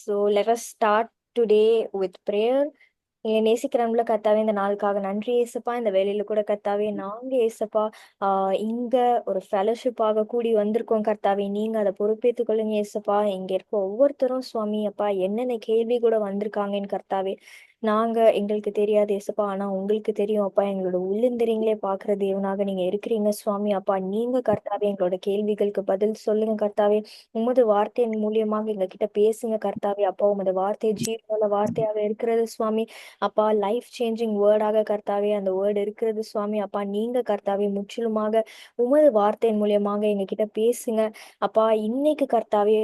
So let us start today with prayer. எங்களை நேசிக்கிறவங்கள கர்த்தாவே இந்த நாளுக்காக நன்றி ஏசப்பா. இந்த வேலையில கூட கர்த்தாவே நாங்க ஏசப்பா இங்க ஒரு ஃபெலோஷிப்பாக கூடி வந்திருக்கோம் கர்த்தாவே. நீங்க அதை பொறுப்பேற்றுக் கொள்ளுங்க ஏசப்பா. இங்க இருக்க ஒவ்வொருத்தரும் சுவாமி அப்பா என்னென்ன கேள்வி கூட வந்திருக்காங்கன்னு கர்த்தாவே நாங்க எங்களுக்கு தெரியாது ஏசப்பா. ஆனா உங்களுக்கு தெரியும் அப்பா. எங்களோட உள்ளந்தெரிங்களே பாக்குற தேவனாக நீங்க இருக்கிறீங்க சுவாமி அப்பா. நீங்க கர்த்தாவே எங்களோட கேள்விகளுக்கு பதில் சொல்லுங்க கர்த்தாவே. உமது வார்த்தையின் மூலியமாக எங்க கிட்ட பேசுங்க கர்த்தாவே அப்பா. உமது வார்த்தை ஜீவனுள்ள வார்த்தையாக இருக்கிறது சுவாமி அப்பா. லைஃப் சேஞ்சிங் வேர்டாக கர்த்தாவே அந்த வேர்டு இருக்கிறது சுவாமி அப்பா. நீங்க கர்த்தாவே முற்றிலுமாக உமது வார்த்தையின் மூலியமாக எங்க கிட்ட பேசுங்க அப்பா. இன்னைக்கு கர்த்தாவே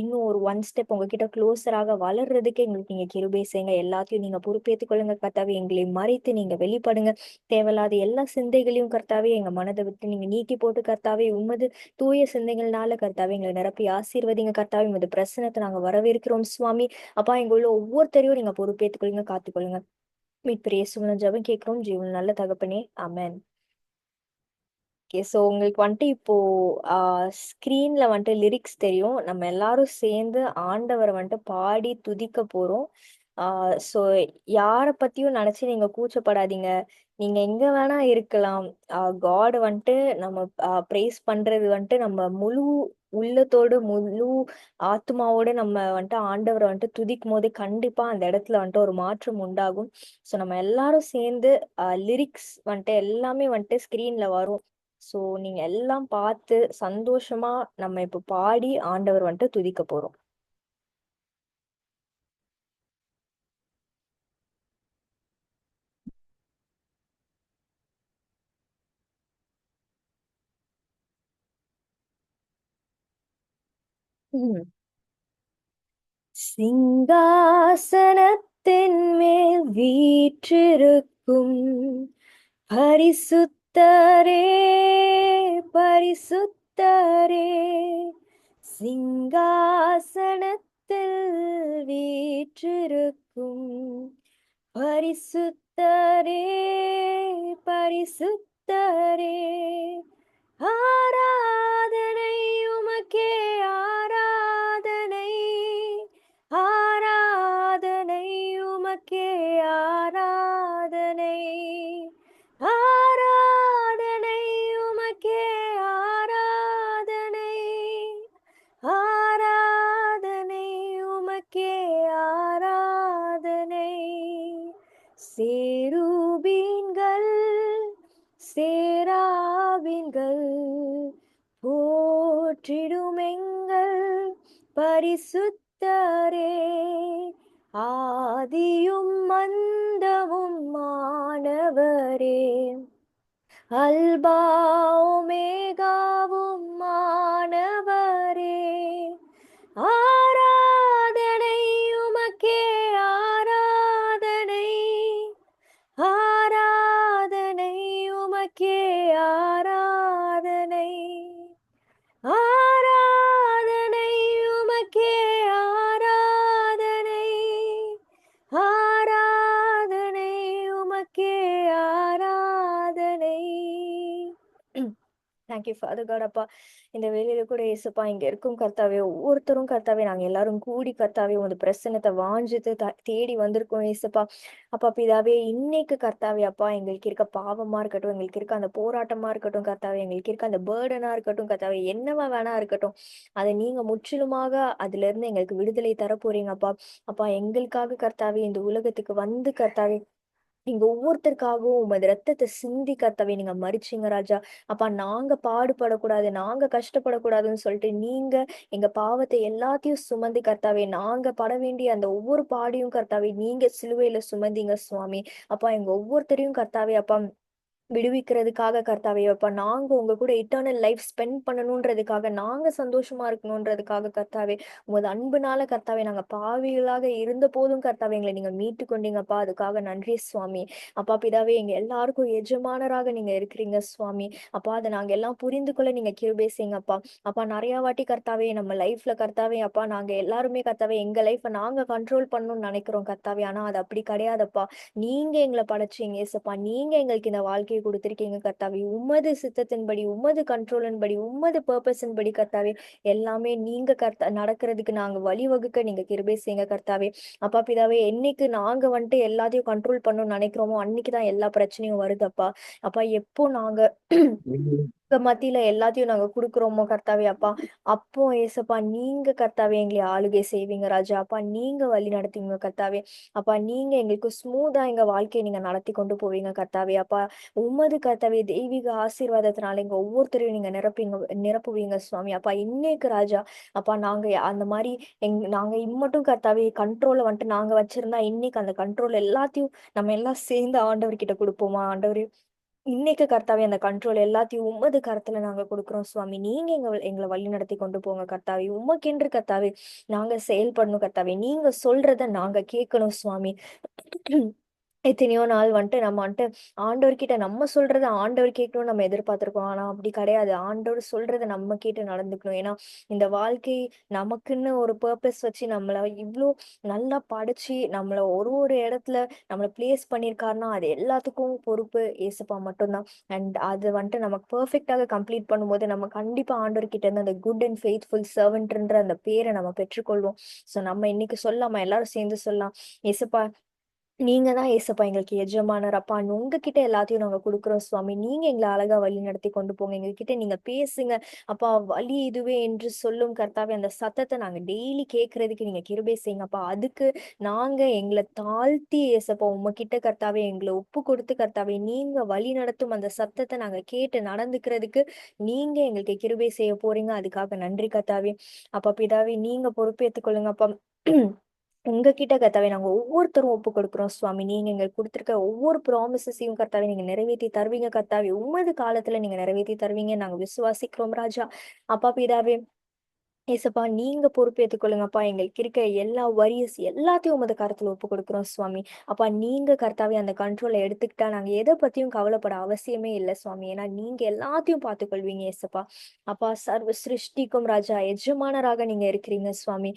இன்னும் ஒரு ஒன் ஸ்டெப் உங்ககிட்ட க்ளோஸராக வளர்றதுக்கு எங்களுக்கு நீங்க கிருபை செய்யுங்க. எல்லாத்தையும் நீங்க பொறுப்பேற்றுக் கொள்ளுங்க கர்த்தாவே. எங்களை மறைத்து நீங்க வெளிப்படுங்க. தேவையில்லாத எல்லா சிந்தைகளையும் கர்த்தாவே எங்க மனதை விட்டு நீங்க நீக்கி போட்டு கர்த்தாவே உமது தூய சிந்தைகள்னால கர்த்தாவே எங்களை நிரப்பி ஆசீர்வதிங்க கர்த்தாவே. உமது பிரசனத்தை நாங்க வரவேற்கிறோம் சுவாமி அப்பா. எங்க உள்ள ஒவ்வொருத்தரையும் நீங்க பொறுப்பேற்றுக்கொள்ளுங்க, காத்துக்கொள்ளுங்க. மீட்பர் இயேசுவின் ஜெபம் கேட்கிறோம் ஜீவன் நல்ல தகப்பனே, ஆமென். ஓகே, ஸோ உங்களுக்கு வந்துட்டு இப்போ ஸ்க்ரீன்ல வந்துட்டு லிரிக்ஸ் தெரியும். நம்ம எல்லாரும் சேர்ந்து ஆண்டவரை வந்துட்டு பாடி துதிக்க போறோம். ஸோ யாரை பத்தியும் நினைச்சு நீங்க கூச்சப்படாதீங்க. நீங்க எங்க வேணா இருக்கலாம். காட் வந்துட்டு நம்ம ப்ரைஸ் பண்றது வந்துட்டு நம்ம முழு உள்ளத்தோடு முழு ஆத்மாவோட நம்ம வந்துட்டு ஆண்டவரை வந்துட்டு துதிக்கும் போது கண்டிப்பா அந்த இடத்துல வந்துட்டு ஒரு மாற்றம் உண்டாகும். ஸோ நம்ம எல்லாரும் சேர்ந்து லிரிக்ஸ் வந்துட்டு எல்லாமே வந்துட்டு ஸ்க்ரீன்ல வரும். ஸோ நீங்க எல்லாம் பார்த்து சந்தோஷமா நம்ம இப்ப பாடி ஆண்டவர் வந்துட்டு துதிக்க போறோம். ம். சிங்காசனத்தின் மேல் வீற்றிருக்கும் பரிசுத்தரே, பரிசுத்தரே, சிங்காசனத்தில் வீற்றிருக்கும் பரிசுத்தரே, பரிசுத்தரே, ஆராதனை உமக்கே, ஆராதனை, ஆராதனை உமக்கே, ஆராதனை, ஆராதனை உமக்கே, ஆராதனை, ஆராதனை உமக்கே, ஆராதனை. சேருபீன்கள் சேராபீன்கள் போற்றிடுமெங்கள் பரிசுத்தரே, ஆதியும் மந்தமும் மாணவரே, அல்பா ஒமேகாவும் மாணவரே, ஆராதனை உமக்கே, ஆராதனை, ஆராதனை உமக்கே, ஆராதனை, ஆராதனை உமக்கே, ஆராதனை, ஆராதனை உமக்கே, ஆராதனை. தேங்க்யூ ஃபாதர் காட் அப்பா. இந்த வேலையில கூட ஏசப்பா இங்க இருக்கும் கர்த்தாவே. ஒவ்வொருத்தரும் கர்த்தாவே நாங்க எல்லாரும் கூடி கர்த்தாவே உங்க பிரசன்னத்தை வாஞ்சித்து தேடி வந்திருக்கோம் ஏசப்பா. அப்பா பிதாவே இன்னைக்கு கர்த்தாவே அப்பா எங்களுக்கு இருக்க பாவமா இருக்கட்டும், எங்களுக்கு இருக்க அந்த போராட்டமா இருக்கட்டும் கர்த்தாவே, எங்களுக்கு இருக்க அந்த பேர்டனா இருக்கட்டும் கர்த்தாவே, என்னவா வேணா இருக்கட்டும், அதை நீங்க முற்றிலுமாக அதுல இருந்து எங்களுக்கு விடுதலை தர போறீங்கப்பா. அப்பா எங்களுக்காக கர்த்தாவே இந்த உலகத்துக்கு வந்து கர்த்தாவே நீங்க ஒவ்வொருத்தருக்காகவும் உமது ரத்தத்தை சிந்தி கர்த்தாவே நீங்க மறிச்சீங்க ராஜா. அப்பா நாங்க பாடுபடக்கூடாது, நாங்க கஷ்டப்படக்கூடாதுன்னு சொல்லிட்டு நீங்க எங்க பாவத்தை எல்லாத்தையும் சுமந்து கர்த்தாவே, நாங்க பட வேண்டிய அந்த ஒவ்வொரு பாடியும் கர்த்தாவே நீங்க சிலுவையில சுமந்தீங்க சுவாமி. அப்பா எங்க ஒவ்வொருத்தரையும் கர்த்தாவே அப்பா விடுவிக்கிறதுக்காக கர்த்தாவே அப்பா நாங்க உங்க கூட இட்டர்னல் லைஃப் ஸ்பெண்ட் பண்ணணுன்றதுக்காக, நாங்க சந்தோஷமா இருக்கணுன்றதுக்காக கர்த்தாவே உமது அன்புனால கர்த்தாவே நாங்க பாவிகளாக இருந்த போதும் கர்த்தாவே எங்களை நீங்க மீட்டு கொண்டீங்கப்பா. அதுக்காக நன்றி சுவாமி. அப்பா பிதாவே எங்க எல்லாருக்கும் எஜமானராக நீங்க இருக்கிறீங்க சுவாமி. அப்பா அதை நாங்க எல்லாம் புரிந்து கொள்ள நீங்க கிருபை செய்யுங்கப்பா. அப்பா நிறைய வாட்டி கர்த்தாவே நம்ம லைஃப்ல கர்த்தாவே அப்பா நாங்க எல்லாருமே கர்த்தாவே எங்க லைஃப்பை நாங்க கண்ட்ரோல் பண்ணணும்னு நினைக்கிறோம் கர்த்தாவே. ஆனா அது அப்படி கிடையாதப்பா. நீங்க எங்களை படைச்சீங்க ஏசப்பா. நீங்க எங்களுக்கு இந்த வாழ்க்கையை வாழ்க்கையை கொடுத்திருக்கீங்க கர்த்தாவே. உமது சித்தத்தின்படி, உமது கண்ட்ரோலின்படி, உமது பர்பஸின்படி கர்த்தாவே, எல்லாமே நீங்க நடக்கிறதுக்கு நாங்க வழிவகுக்க நீங்க கிருபை செய்யுங்க கர்த்தாவே. அப்பா பிதாவே, என்னைக்கு நாங்க வந்துட்டு எல்லாத்தையும் கண்ட்ரோல் பண்ணணும்னு நினைக்கிறோமோ அன்னைக்குதான் எல்லா பிரச்சனையும் வருது அப்பா. அப்பா எப்போ நாங்க உங்க மத்தியில எல்லாத்தையும் நாங்க குடுக்குறோமோ கர்த்தாவே அப்பா, அப்போ ஏசப்பா நீங்க கர்த்தாவே எங்களை ஆளுகை செய்வீங்க ராஜா. அப்பா நீங்க வழி நடத்துவீங்க கர்த்தாவே. அப்பா நீங்க எங்களுக்கு ஸ்மூத்தா எங்க வாழ்க்கையை நீங்க நடத்தி கொண்டு போவீங்க கர்த்தாவே. அப்பா உமது கர்த்தாவே தெய்வீக ஆசீர்வாதத்தினால எங்க ஒவ்வொருத்தரையும் நீங்க நிரப்புவீங்க சுவாமி. அப்பா இன்னைக்கு ராஜா, அப்பா நாங்க அந்த மாதிரி நாங்க இம்மட்டும் கர்த்தாவே கண்ட்ரோல வந்துட்டு நாங்க வச்சிருந்தா இன்னைக்கு அந்த கண்ட்ரோல் எல்லாத்தையும் நம்ம எல்லாம் சேர்ந்து ஆண்டவர்கிட்ட கொடுப்போமா ஆண்டவரே. இன்னைக்கு கர்த்தாவே அந்த கண்ட்ரோல் எல்லாத்தையும் உமது கரத்துல நாங்க கொடுக்குறோம் சுவாமி. நீங்க எங்களை வழி நடத்தி கொண்டு போங்க கர்த்தாவே. உமக்கென்று கர்த்தாவே நாங்க செயல்படணும் கர்த்தாவே. நீங்க சொல்றத நாங்க கேட்கணும் சுவாமி. எத்தனையோ நாள் வந்துட்டு நம்ம வந்துட்டு ஆண்டவர்கிட்ட நம்ம சொல்றத ஆண்டவர் கேட்கணும்னு நம்ம எதிர்பார்த்திருக்கோம். ஆனா அப்படி கிடையாது. ஆண்டவர் சொல்றத நம்ம கேட்டு நடந்துக்கணும். ஏன்னா இந்த வாழ்க்கை நமக்குன்னு ஒரு பர்பஸ் வச்சு நம்மள இவ்ளோ நல்லா படைச்சு நம்மள ஒரு ஒரு இடத்துல நம்மள பிளேஸ் பண்ணியிருக்காருன்னா அது எல்லாத்துக்கும் பொறுப்பு ஏசப்பா மட்டும்தான். அண்ட் அது வந்துட்டு நமக்கு பெர்ஃபெக்டாக கம்ப்ளீட் பண்ணும்போது நம்ம கண்டிப்பா ஆண்டவர்கிட்ட இருந்து அந்த குட் அண்ட் ஃபெய்த்ஃபுல் சர்வன்ட்ன்ற அந்த பேரை நம்ம பெற்றுக்கொள்வோம். ஸோ நம்ம இன்னைக்கு சொல்லலாமா, எல்லாரும் சேர்ந்து சொல்லலாம். ஏசப்பா நீங்க தான் ஏசப்பா எங்களுக்கு எஜமானர் அப்பா. உங்ககிட்ட எல்லாத்தையும் நாங்க குடுக்குறோம் சுவாமி. நீங்க எங்கள அழகா வழி நடத்தி கொண்டு போங்க. எங்ககிட்ட நீங்க பேசுங்க. அப்பா வழி இதுவே என்று சொல்லும் கர்த்தாவே, அந்த சத்தத்த நாங்க டெய்லி கேட்கறதுக்கு நீங்க கிருபை செய்யுங்கப்பா. அதுக்கு நாங்க எங்கள தாழ்த்தி ஏசப்பா உம்மகிட்ட கர்த்தாவே எங்கள ஒப்பு கொடுத்து கர்த்தாவே, நீங்க வழி நடத்தும் அந்த சத்தத்த நாங்க கேட்டு நடந்துக்கிறதுக்கு நீங்க எங்களுக்கு கிருபை செய்ய போறீங்க. அதுக்காக நன்றி கர்த்தாவே. அப்பா பிதாவே நீங்க பொறுப்பேத்துக் கொள்ளுங்கப்பா. உங்ககிட்ட கர்த்தாவே நாங்க ஒவ்வொருத்தரும் ஒப்பு கொடுக்குறோம் சுவாமி. நீங்க எங்களுக்கு கொடுத்திருக்க ஒவ்வொரு ப்ராமிசஸையும் கர்த்தாவே நீங்க நிறைவேத்தி தருவீங்க கர்த்தாவே. உமது காலத்துல நீங்க நிறைவேத்தி தருவீங்க நாங்க விசுவாசிக்கிறோம் ராஜா. அப்பா பிதாவே ஏசப்பா நீங்க பொறுப்பேத்துக் கொள்ளுங்கப்பா. எங்களுக்கு இருக்க எல்லா வரியஸ் எல்லாத்தையும் உமது கரத்துல ஒப்பு கொடுக்குறோம் சுவாமி. அப்பா நீங்க கர்த்தாவே அந்த கண்ட்ரோலை எடுத்துக்கிட்டா நாங்க எதை பத்தியும் கவலைப்பட அவசியமே இல்லை சுவாமி. ஏன்னா நீங்க எல்லாத்தையும் பார்த்துக்கொள்வீங்க ஏசப்பா. அப்பா சர்வ சிருஷ்டிக்கும் ராஜா எஜமானராக நீங்க இருக்கிறீங்க சுவாமி.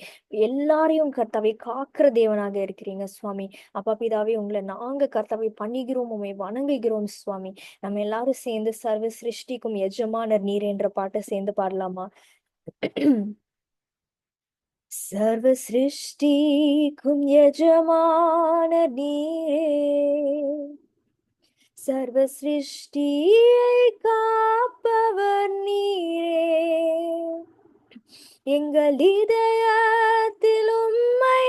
எல்லாரையும் கர்த்தாவே காக்கிற தேவனாக இருக்கிறீங்க சுவாமி. அப்பா பிதாவே உங்களை நாங்க கர்த்தாவே பணிகிறோம், உண்மை வணங்குகிறோம் சுவாமி. நம்ம எல்லாரும் சேர்ந்து சர்வ சிருஷ்டிக்கும் எஜமானர் நீர் என்ற பாட்டை சேர்ந்து பாடலாமா? சர்வ சிருஷ்டிக்கும் எஜமான நீரே, சர்வ சிருஷ்டியை காப்பவர் நீரே, எங்கள் இதயத்தில் உம்மை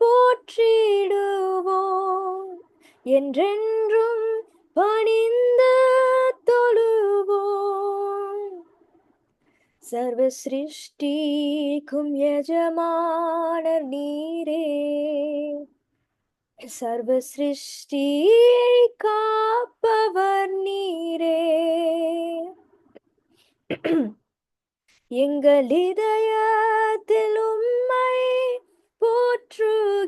போற்றிடுவோம், என்றென்றும் பணிந்து தொழுவோம். சர்வ சிருஷ்டிக்கும் எஜமானர் நீரே, சர்வ சிருஷ்டியை காப்பவர் நீரே, எங்கள் இதயத்தில் உம்மை போற்றுகிறோம்,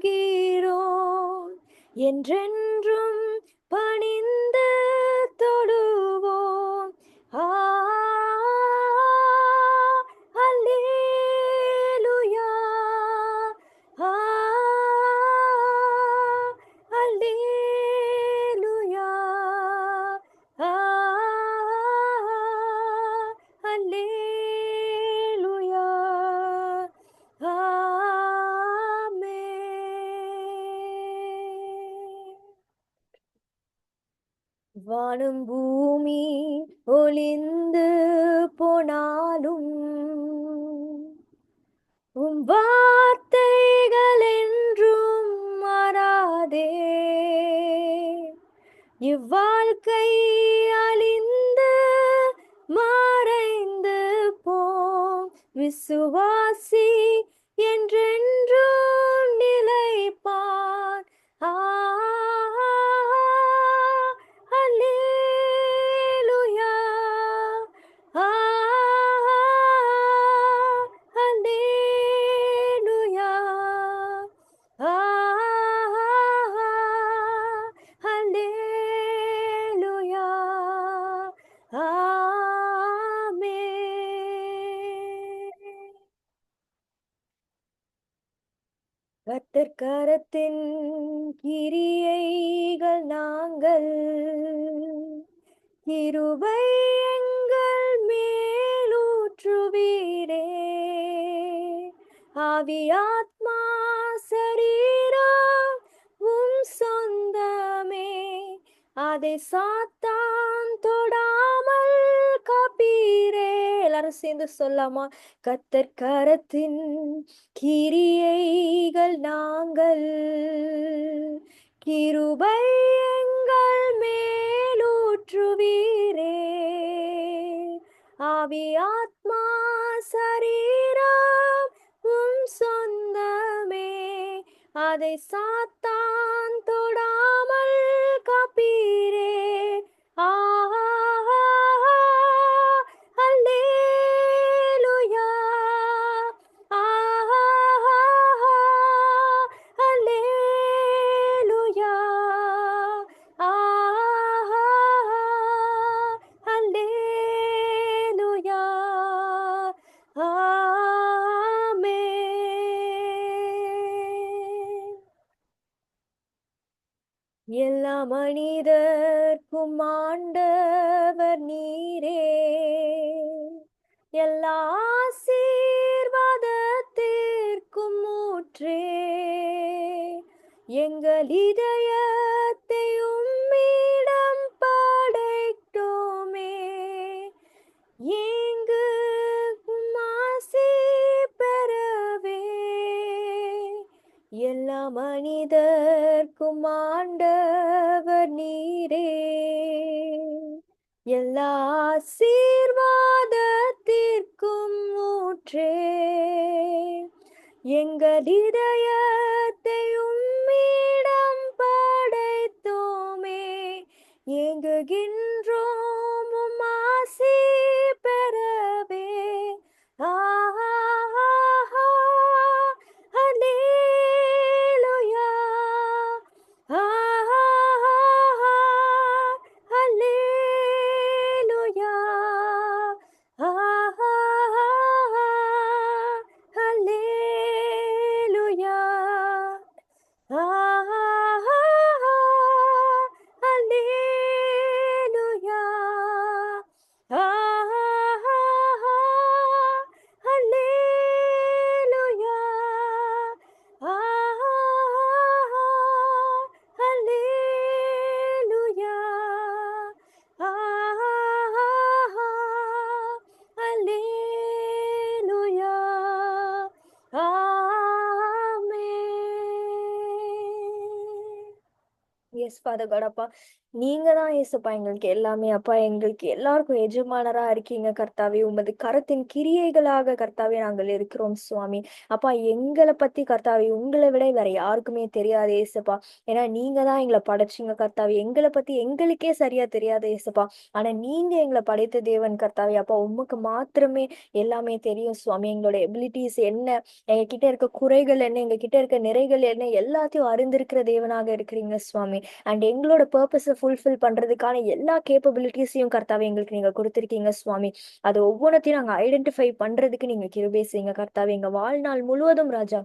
என்றென்றும் பணிந்து தொழுவோம். அல்லேலூயா, அல்லேலூயா, அல்லேலூயா, ஆமென். வானம் பூமி ஒளிந்து போனாலும் உம் வார்த்தைகள் என்றும் மாறாதே. இவ்வாழ்க்கை அழிந்து மறைந்து போம், விசுவாசி என்றென்றும் நிலைப்பான். அல்லேலூயா, அல்லேலூயா, அல்லேலூயா, ஆமென். கர்த்தர் கரத்தின் கிரியைகள் நாங்கள் கிருபை எங்கள் மேலூற்றுவீரே, ஆவி ஆத்மா சரீரம் உம் சொந்தமே, அதை சாத்தான் தொடாமல் காப்பீரே. எல்லாரும் சேர்ந்து சொல்லாமா? கத்தர் கரத்தின் கிரியைகள் நாங்கள், கிருபை எங்கள் மேலூற்றுவீரே, ஆவி ஆத்மா சரீரம் உம் சொந்தமே, அதை சாத்தான் தொடாமல் காப்பீரே. ஆஹா, அல்லேலூயா, ஆஹா, அல்லேலூயா, ஆஹா, அல்லேலூயா, ஆமென். எல்லா மனிதர்க்கும் ஆண்டவர் நீரே, எல்லா ஆசீர்வாதத்திற்கும் ஊற்றே, எங்கள் இதயத்தை உம்மிடம் படைத்தோமே, எங்கு உம் ஆசி பெறவே. எல்லா மனிதர்க்கும் ஆண்டவர் நீரே, எல்லா ஆசீர்வாதத்திற்கும் ஊற்றே, எங்கள் இதயத்தை உம்மிடம் படைத்தோமே, ஏங்குகின்றோம் உம் ஆசி பெறவே. ஆஹா, அல்லேலூயா, ஆஹா, அல்லேலூயா, ஆஹா, அல்லேலூயா, ஆஹா, அல்லேலூயா, ஆஹா, அல்லேலூயா, ஆஹா, அல்லேலூயா, ஆஹா, அல்லேலூயா, ஆமென். Yes father God. அப்பா, நீங்க தான் ஏசப்பா எங்களுக்கு எல்லாமே. அப்பா, எங்களுக்கு எல்லாருக்கும் எஜமானரா இருக்கீங்க கர்த்தாவே. உமது கரத்தின் கிரியைகளாக கர்த்தாவே நாங்கள் இருக்கிறோம் சுவாமி. அப்பா, எங்களை பத்தி கர்த்தாவே உங்களை விட வேற யாருக்குமே தெரியாது ஏசப்பா. ஏன்னா நீங்க தான் எங்களை படைச்சீங்க கர்த்தாவே. எங்களை பத்தி எங்களுக்கே சரியா தெரியாது ஏசப்பா. ஆனா நீங்க எங்களை படைத்த தேவன் கர்த்தாவே. அப்பா, உமக்கு மாத்திரமே எல்லாமே தெரியும் சுவாமி. எங்களோட எபிலிட்டிஸ் என்ன, எங்க கிட்ட இருக்க குறைகள் என்ன, எங்க கிட்ட இருக்க நிறைகள் என்ன, எல்லாத்தையும் அறிந்திருக்கிற தேவனாக இருக்கிறீங்க சுவாமி. அண்ட் எங்களோட பர்பஸை ஃபுல்ஃபில் பண்றதுக்கான எல்லா கேப்பபிலிட்டிஸையும் கர்த்தாவே எங்களுக்கு நீங்க கொடுத்துருக்கீங்க சுவாமி. அது ஒவ்வொன்றத்தையும் நாங்க ஐடென்டிஃபை பண்றதுக்கு நீங்க கிருபை செய்யுங்க கர்த்தாவே. எங்க வாழ்நாள் முழுவதும் ராஜா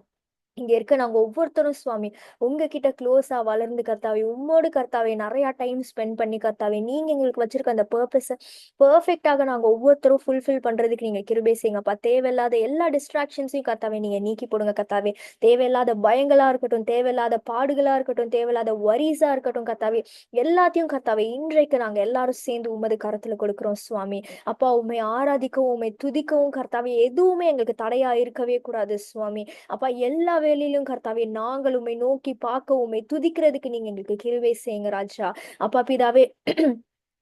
இங்க இருக்க நாங்க ஒவ்வொருத்தரும் சுவாமி உங்ககிட்ட க்ளோஸா வளர்ந்து கர்த்தாவே, உம்மோடு கர்த்தாவே நிறைய டைம் ஸ்பெண்ட் பண்ணி கர்த்தாவே, நீங்க எங்களுக்கு வச்சிருக்க அந்த பர்பஸை பெர்ஃபெக்டாக நாங்க ஒவ்வொருத்தரும் ஃபுல்ஃபில் பண்றதுக்கு நீங்க கிருபை செய்யுங்கப்பா. தேவையில்லாத எல்லா டிஸ்ட்ராக்ஷன்ஸையும் கர்த்தாவே நீங்க நீக்கி போடுங்க கர்த்தாவே. தேவையில்லாத பயங்களா இருக்கட்டும், தேவையில்லாத பாடுகளா இருக்கட்டும், தேவையில்லாத வரிஸா இருக்கட்டும் கர்த்தாவே, எல்லாத்தையும் கர்த்தாவே இன்றைக்கு நாங்க எல்லாரும் சேர்ந்து உமது கரத்துல கொடுக்கிறோம் சுவாமி. அப்பா, உண்மை ஆராதிக்கவும் உண்மை துதிக்கவும் கர்த்தாவே எதுவுமே எங்களுக்கு தடையா இருக்கவே கூடாது சுவாமி. அப்பா, எல்லா வேலையிலும் கர்த்தாவே நாங்கள் உம்மை நோக்கி பார்க்க உம்மை துதிக்கிறதுக்கு நீங்க எங்களுக்கு கிருபை செய்யுங்க ராஜா. அப்பா பிதாவே,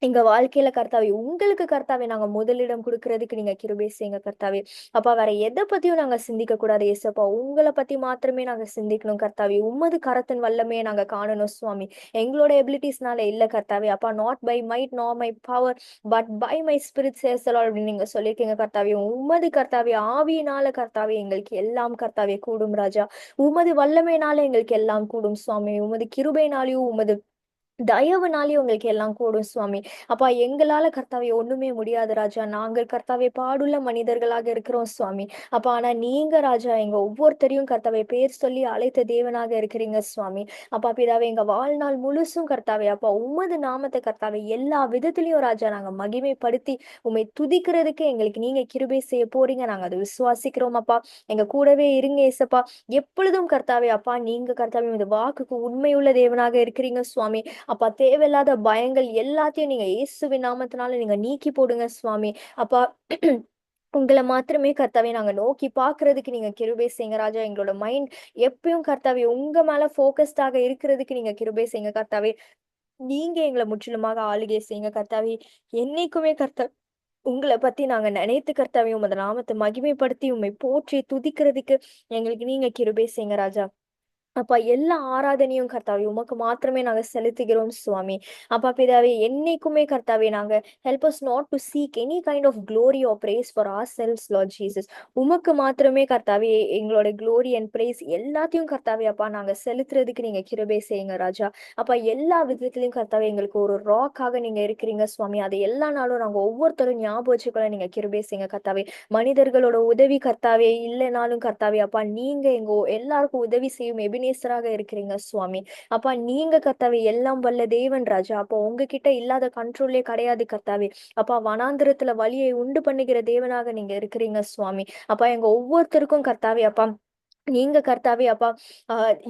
எங்க வாழ்க்கையில கர்த்தாவே உங்களுக்கு கர்த்தாவே நாங்க முதலிடம் கொடுக்கறதுக்கு நீங்க கிருபை செய்யுங்க கர்த்தாவே. அப்பா, வேற எதை பத்தியும் நாங்க சிந்திக்க கூடாது ஏசப்பா. உங்களை பத்தி மாத்திரமே நாங்க சிந்திக்கணும் கர்த்தாவே. உமது கரத்தின் வல்லமையை நாங்க காணணும் சுவாமி. எங்களோட எபிலிட்டிஸ்னால இல்ல கர்த்தாவே. அப்பா, not by might not my power but by my spirit says the lord அப்படின்னு நீங்க சொல்லியிருக்கீங்க கர்த்தாவே. உமது கர்த்தாவே ஆவியினால கர்த்தாவே எங்களுக்கு எல்லாம் கர்த்தாவே கூடும் ராஜா. உமது வல்லமையினால எங்களுக்கு எல்லாம் கூடும் சுவாமி. உமது கிருபையினாலையும் உமது தயவுனாலே உங்களுக்கு எல்லாம் கூடும் சுவாமி. அப்பா எங்களால கர்த்தாவே ஒண்ணுமே முடியாது ராஜா. நாங்கள் கர்த்தாவே பாடுள்ள மனிதர்களாக இருக்கிறோம் சுவாமி. அப்பா ஆனா நீங்க ராஜா எங்க ஒவ்வொருத்தரையும் கர்த்தாவே பேர் சொல்லி அழைத்த தேவனாக இருக்கிறீங்க சுவாமி. அப்பா பிதாவே எங்க வாழ்நாள் முழுசும் கர்த்தாவே அப்பா உமது நாமத்தை கர்த்தாவே எல்லா விதத்திலையும் ராஜா நாங்க மகிமைப்படுத்தி உம்மை துதிக்கிறதுக்கு எங்களுக்கு நீங்க கிருபை செய்ய போறீங்க. நாங்க அதை விசுவாசிக்கிறோம் அப்பா. எங்க கூடவே இருங்க ஏசப்பா. எப்பொழுதும் கர்த்தாவே அப்பா நீங்க கர்த்தாவே இந்த வாக்குக்கு உண்மையுள்ள தேவனாக இருக்கிறீங்க சுவாமி. அப்பா தேவையில்லாத பயங்கள் எல்லாத்தையும் நீங்க இயேசுவின் நாமத்தினால நீங்க நீக்கி போடுங்க சுவாமி. அப்பா உங்களை மாத்திரமே கர்த்தாவே நாங்க நோக்கி பாக்குறதுக்கு நீங்க கிருபை செய்யுங்க ராஜா. எங்களோட மைண்ட் எப்பயும் கர்த்தாவே உங்க மேல போக்கஸ்டாக இருக்கிறதுக்கு நீங்க கிருபை செய்யுங்க கர்த்தாவே. நீங்க எங்களை முற்றிலுமாக ஆளுகை செய்யுங்க கர்த்தாவே. என்னைக்குமே கர்த்தா உங்களை பத்தி நாங்க நினைத்து கர்த்தாவே உமது நாமத்தை மகிமைப்படுத்தி உம்மை போற்றி துதிக்கிறதுக்கு எங்களுக்கு நீங்க கிருபை செய்யுங்க ராஜா. அப்பா எல்லா ஆராதனையும் கர்த்தாவே உமக்கு மாத்திரமே நாங்க செலுத்துகிறோம் சுவாமி. அப்பா பிதாவே என்னைக்குமே கர்த்தாவே நாங்க help us not to seek any kind of glory or praise for ourselves, Lord Jesus. உமக்கு மாத்திரமே கர்த்தாவே எங்களோட glory and praise எல்லாத்தையும் கர்த்தாவே அப்பா நாங்க செலுத்துறதுக்கு நீங்க கிருபை செய்யுங்க ராஜா. அப்பா எல்லா விதத்திலையும் கர்த்தாவே எங்களுக்கு ஒரு ராக்காக நீங்க இருக்கிறீங்க சுவாமி. அதை எல்லா நாளும் நாங்க ஒவ்வொருத்தரும் ஞாபகம் வச்சுக்கொள்ள நீங்க கிருபை செய்யுங்க கர்த்தாவே. மனிதர்களோட உதவி கர்த்தாவே இல்லைனாலும் கர்த்தாவே அப்பா நீங்க எங்க எல்லாருக்கும் உதவி செய்யும் எபினேசராக இருக்கிறீங்க சுவாமி. அப்பா நீங்க கர்த்தாவே எல்லாம் வல்ல தேவன் ராஜா. அப்பா உங்ககிட்ட இல்லாத கண்ட்ரோலே கிடையாது கர்த்தாவே. அப்பா வனாந்திரத்துல வழியை உண்டு பண்ணுகிற தேவனாக நீங்க இருக்கிறீங்க சுவாமி. அப்பா எங்க ஒவ்வொருத்தருக்கும் கர்த்தாவே அப்பா நீங்க கர்த்தாவே அப்பா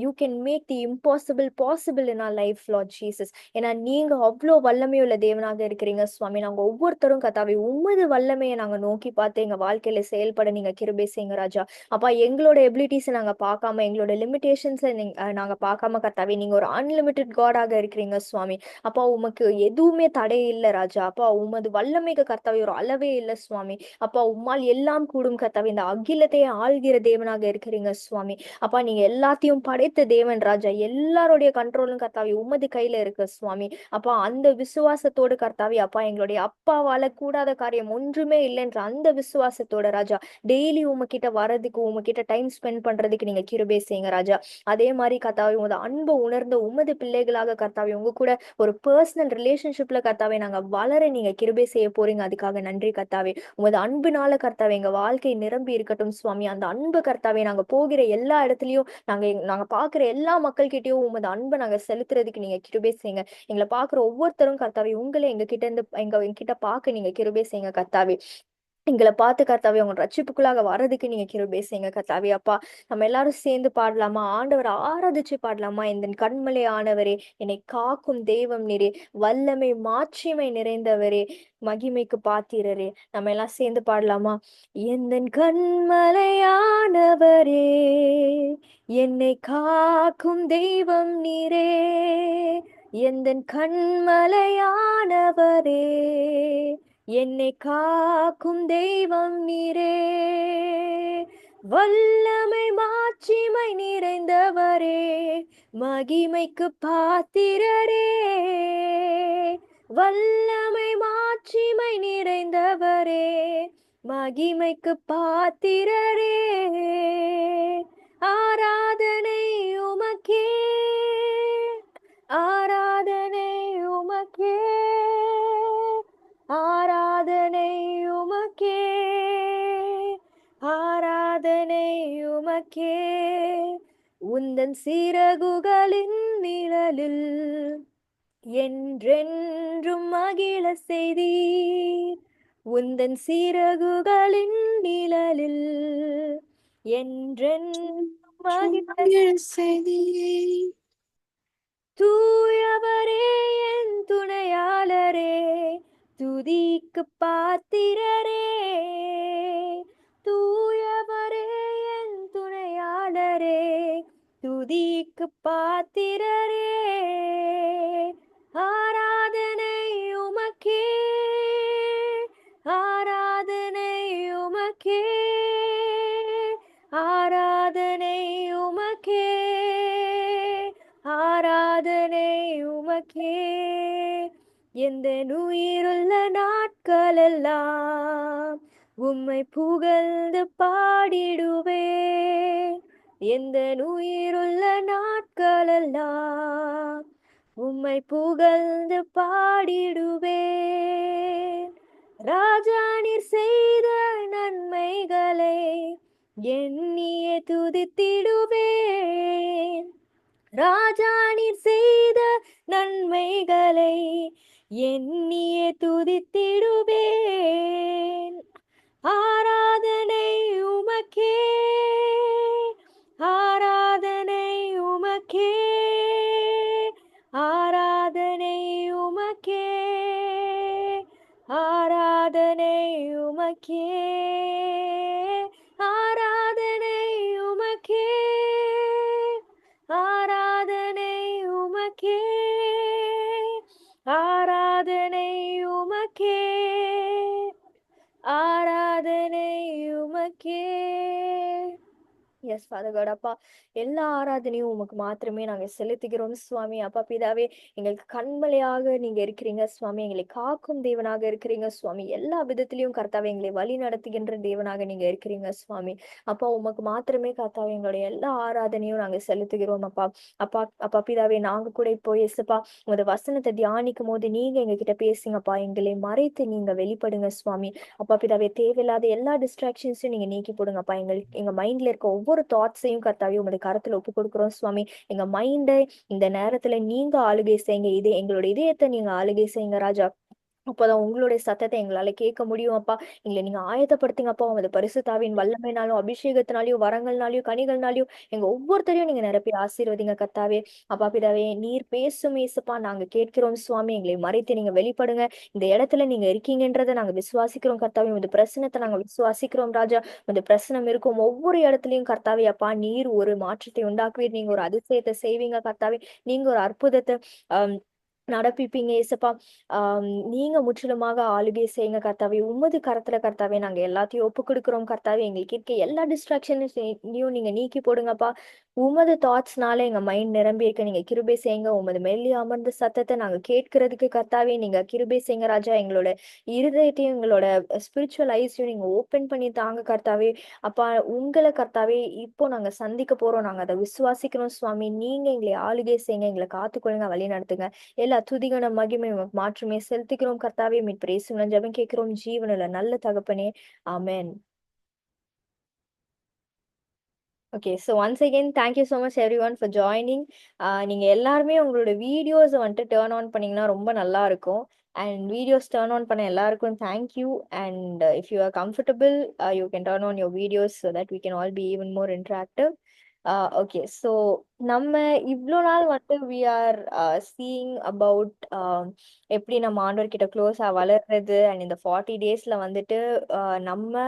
you can make the impossible possible in our life lord Jesus. ஏன்னா நீங்க அவ்வளோ வல்லமையுள்ள தேவனாக இருக்கிறீங்க சுவாமி. நாங்க ஒவ்வொருத்தரும் கர்த்தாவே உமது வல்லமையை நாங்க நோக்கி பார்த்து எங்க வாழ்க்கையில செயல்பட நீங்க கிருபை செய்யுங்க ராஜா. அப்பா எங்களோட எபிலிட்டிஸை நாங்க பார்க்காம எங்களோட லிமிடேஷன்ஸை நாங்க பார்க்காம கர்த்தாவே நீங்க ஒரு அன்லிமிட்டெட் காடாக இருக்கிறீங்க சுவாமி. அப்பா உமக்கு எதுவுமே தடை இல்லை ராஜா. அப்பா உமது வல்லமைக்கு கர்த்தாவே ஒரு அளவே இல்லை சுவாமி. அப்பா உம்மால் எல்லாம் கூடும் கர்த்தாவே. இந்த அகிலத்தையே ஆள்கிற தேவனாக இருக்கிறீங்க சுவாமி. அப்பா நீங்க எல்லாத்தையும் படைத்த தேவன் ராஜா. எல்லாருடைய கண்ட்ரோலும் கர்த்தாவே உமது கையில இருக்கு சுவாமி. அப்பா அந்த விசுவாசத்தோடு கர்த்தாவே அப்பா எங்களுடைய அப்பாவால கூடாத காரியம் ஒன்றுமே இல்லைன்ற அந்த விசுவாசத்தோட ராஜா டெய்லி உமகிட்ட வர்றதுக்கு உமகிட்ட டைம் ஸ்பெண்ட் பண்றதுக்கு நீங்க கிருபை செய்யுங்க ராஜா. அதே மாதிரி கர்த்தாவே உமது அன்பை உணர்ந்த உமது பிள்ளைகளாக கர்த்தாவே உங்க கூட ஒரு பர்சனல் ரிலேஷன்ஷிப்ல கர்த்தாவே நாங்க வளர நீங்க கிருபை செய்ய போறீங்க. அதுக்காக நன்றி கர்த்தாவே. உமது அன்புனால கர்த்தாவே எங்க வாழ்க்கை நிரம்பி இருக்கட்டும் சுவாமி. அந்த அன்பு கர்த்தாவே நாங்க போகிற எல்லா இடத்துலயும் நாங்க பாக்குற எல்லா மக்கள்கிட்டயும் உமது அன்பை நாங்க செலுத்துறதுக்கு நீங்க கிருபை செய்யுங்க. எங்களை பாக்குற ஒவ்வொருத்தரும் கர்த்தாவே உங்களை எங்க கிட்ட இருந்து எங்க கிட்ட பார்க்க நீங்க கிருபை செய்யுங்க கர்த்தாவே. எங்களை பார்த்து கர்த்தாவே உங்க ரட்சிப்புக்குள்ளாக வர்றதுக்கு நீங்க கிருபை செய்யுங்க கர்த்தாவே. அப்பா நம்ம எல்லாரும் சேர்ந்து பாடலாமா? ஆண்டவரை ஆராதிச்சு பாடலாமா? இந்த கண்மலை ஆனவரே, என்னை காக்கும் தெய்வம் நீரே, வல்லமை மாட்சிமை நிறைந்தவரே, மகிமைக்கு பாத்திரரே. நம்ம எல்லாம் சேர்ந்து பாடலாமா? எந்த கண்மலையானவரே, என்னை காக்கும் தெய்வம் நீரே, எந்த கண்மலையானவரே, என்னை காக்கும் தெய்வம் நீரே, வல்லமை மாட்சிமை நிறைந்தவரே, மகிமைக்கு பாத்திரரே, வல்லமை மாட்சிமை நிறைந்தவரே, மகிமைக்கு பாத்திரரே, ஆராதனை உமக்கே, ஆராதனை உமக்கே, ஆராதனை உமக்கே, ஆராதனை உமக்கே, உந்தன் சிறகுகளின் நிழலில் என்றென்றும் மகிழ செய்தீர், உந்தன் சிறகுகளின் நிழலில் என்றென்றும் மகிழ செய்தீர். தூயவரே என் துணையாளரே, துதிக்கு பாத்திரரே, தூயவரே என் துணையாளரே, துதிக்கு பாத்திரரே, ஆராதனை உமக்கே, ஆராதனை உமக்கே, ஆராதனை உமக்கே, ஆராதனை உமக்கே, எந்த உயிருள்ள நாட்களெல்லாம் உம்மை புகழ்ந்து பாடிடுவேன், எந்த உயிருள்ள நாட்களெல்லாம் உம்மை புகழ்ந்து பாடிடுவேன். ராஜா நீர் செய்த நன்மைகளை எண்ணியே துதித்திடுவேன். ராஜா நீர் செய்த நன்மைகளை எண்ணியே துதித்திடுவேன். ஆராதனை உமக்கே, ஆராதனை உமக்கே, ஆராதனை உமக்கே, ஆராதனை உமக்கே, ஆராதனை உமக்கே, ஆராதனை உமக்கே, ஆராதனை உமக்கே, ஆராதனை உமக்கே. Yes father God. அப்பா, எல்லா ஆராதனையும் உமக்கு மாத்திரமே நாங்க செலுத்துகிறோம் சுவாமி. அப்பா பிதாவே, எங்களுக்கு கண்மலையாக நீங்க இருக்கிறீங்க சுவாமி. எங்களை காக்கும் தேவனாக இருக்கிறீங்க சுவாமி. எல்லா விதத்திலையும் கர்த்தாவே எங்களை வழி நடத்துகின்ற தேவனாக நீங்க இருக்கிறீங்க சுவாமி. அப்பா, உமக்கு மாத்திரமே கர்த்தாவே எங்களுடைய எல்லா ஆராதனையும் நாங்க செலுத்துகிறோம் அப்பா. அப்பா அப்பா பிதாவே, நாங்க கூட இப்போ எஸ்ப்பா உங்களோட வசனத்தை தியானிக்கும் போது நீங்க எங்க கிட்ட பேசுங்கப்பா. எங்களை மறைத்து நீங்க வெளிப்படுங்க சுவாமி. அப்பா பிதாவே, தேவையில்லாத எல்லா டிஸ்ட்ராக்ஷன்ஸையும் நீங்க நீக்கி போடுங்கப்பா. எங்க மைண்ட்ல இருக்க ஒவ்வொரு தாட்ஸையும் கர்த்தாவே உங்களுடைய கரத்துல ஒப்பு கொடுக்குறோம் சுவாமி. எங்க மைண்டை இந்த நேரத்துல நீங்க ஆளுகை செய்யுங்க. இது எங்களோட இதயத்தை நீங்க ஆளுகை செய்யுங்க ராஜா. அப்போதான் உங்களுடைய சத்தத்தை எங்களால கேட்க முடியும் அப்பா. எங்களை நீங்க ஆயத்தப்படுத்துங்க அப்பா. உமது பரிசுத்தாவின் வல்லமைனாலும் அபிஷேகத்தினாலையும் வரங்கள்னாலையும் கனிகள்னாலையும் எங்க ஒவ்வொருத்தரையும் நீங்க நிரப்பி ஆசீர்வதிங்க கர்த்தாவே. அப்பா பிதாவே, நீர் பேசும் ஏசப்பா, நாங்க கேட்கிறோம் சுவாமி. எங்களை மறைத்து நீங்க வெளிப்படுங்க. இந்த இடத்துல நீங்க இருக்கீங்கன்றதை நாங்க விசுவாசிக்கிறோம் கர்த்தாவே. உமது பிரசனத்தை நாங்க விசுவாசிக்கிறோம் ராஜா. உமது பிரசனம் இருக்கும் ஒவ்வொரு இடத்துலயும் கர்த்தாவே அப்பா, நீர் ஒரு மாற்றத்தை உண்டாக்குவீர். நீங்க ஒரு அதிசயத்தை செய்வீங்க கர்த்தாவே. நீங்க ஒரு அற்புதத்தை ஆஹ் நடப்பிப்பீங்க ஏசப்பா. நீங்க முற்றிலுமாக ஆளுகை செய்யுங்க கர்த்தாவே. உமது கரத்துல கர்த்தாவே நாங்க எல்லாத்தையும் ஒப்பு கொடுக்குறோம் கர்த்தாவே. எங்களுக்கு இருக்க எல்லா டிஸ்ட்ராக்ஷனையும் நீங்க நீக்கி போடுங்கப்பா. உமது தாட்ஸ்னால எங்க மைண்ட் நிரம்பி இருக்க நீங்க கிருபை செய்யுங்க. உமது மெல்லி அமர்ந்த சத்தத்தை நாங்க கேட்கறதுக்கு கர்த்தாவே நீங்க கிருபை செய்யுங்க ராஜா. எங்களோட இருதயத்தையும் எங்களோட ஸ்பிரிச்சுவல் ஐஸையும் நீங்க ஓபன் பண்ணி தாங்க கர்த்தாவே. அப்பா, உங்களை கர்த்தாவே இப்போ நாங்க சந்திக்க போறோம். நாங்க அதை விசுவாசிக்கிறோம் சுவாமி. நீங்க எங்களை ஆளுகை செய்யுங்க. எங்களை காத்துக்கொள்ளுங்க, வழி நடத்துங்க. எல்லா துதிகன மகிமை உமக்கு மாற்றுமே செலுத்துகிறோம் கர்த்தாவே. மீட் பிரேசும் ஜெபம் கேட்கிறோம் ஜீவனுள்ள நல்ல தகப்பனே. ஆமென். Okay, so once again thank you so much everyone for joining. நீங்க எல்லாருமே உங்களோட வீடியோஸை வந்துட்டு டேர்ன் ஆன் பண்ணீங்கன்னா ரொம்ப நல்லா இருக்கும். அண்ட் வீடியோஸ் டேர்ன் ஆன் பண்ண எல்லாருக்கும் thank you. And if you are comfortable, you can turn on your videos so that we can all be even more interactive. Okay, so நம்ம இவ்வளோ நாள் வந்துட்டு வி ஆர் சீயிங் அபவுட் எப்படி நம்ம ஆண்டவர்கிட்ட க்ளோஸாக வளர்றது. அண்ட் இந்த 40 டேஸ்ல வந்துட்டு நம்ம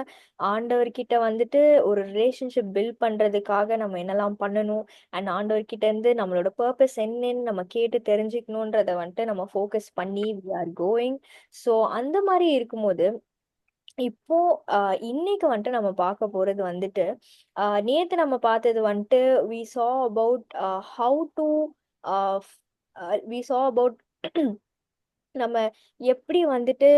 ஆண்டவர்கிட்ட வந்துட்டு ஒரு ரிலேஷன்ஷிப் பில்ட் பண்றதுக்காக நம்ம என்னெல்லாம் பண்ணணும், அண்ட் ஆண்டவர்கிட்ட இருந்து நம்மளோட பர்பஸ் என்னன்னு நம்ம கேட்டு தெரிஞ்சுக்கணுன்றத வந்துட்டு நம்ம ஃபோக்கஸ் பண்ணி வி ஆர் கோயிங். ஸோ அந்த மாதிரி இருக்கும்போது இப்போ இன்னைக்கு வந்துட்டு நம்ம பார்க்க போறது வந்துட்டு நேத்து நம்ம பார்த்தது வந்துட்டு we saw about how to we saw about நம்ம எப்படி வந்துட்டு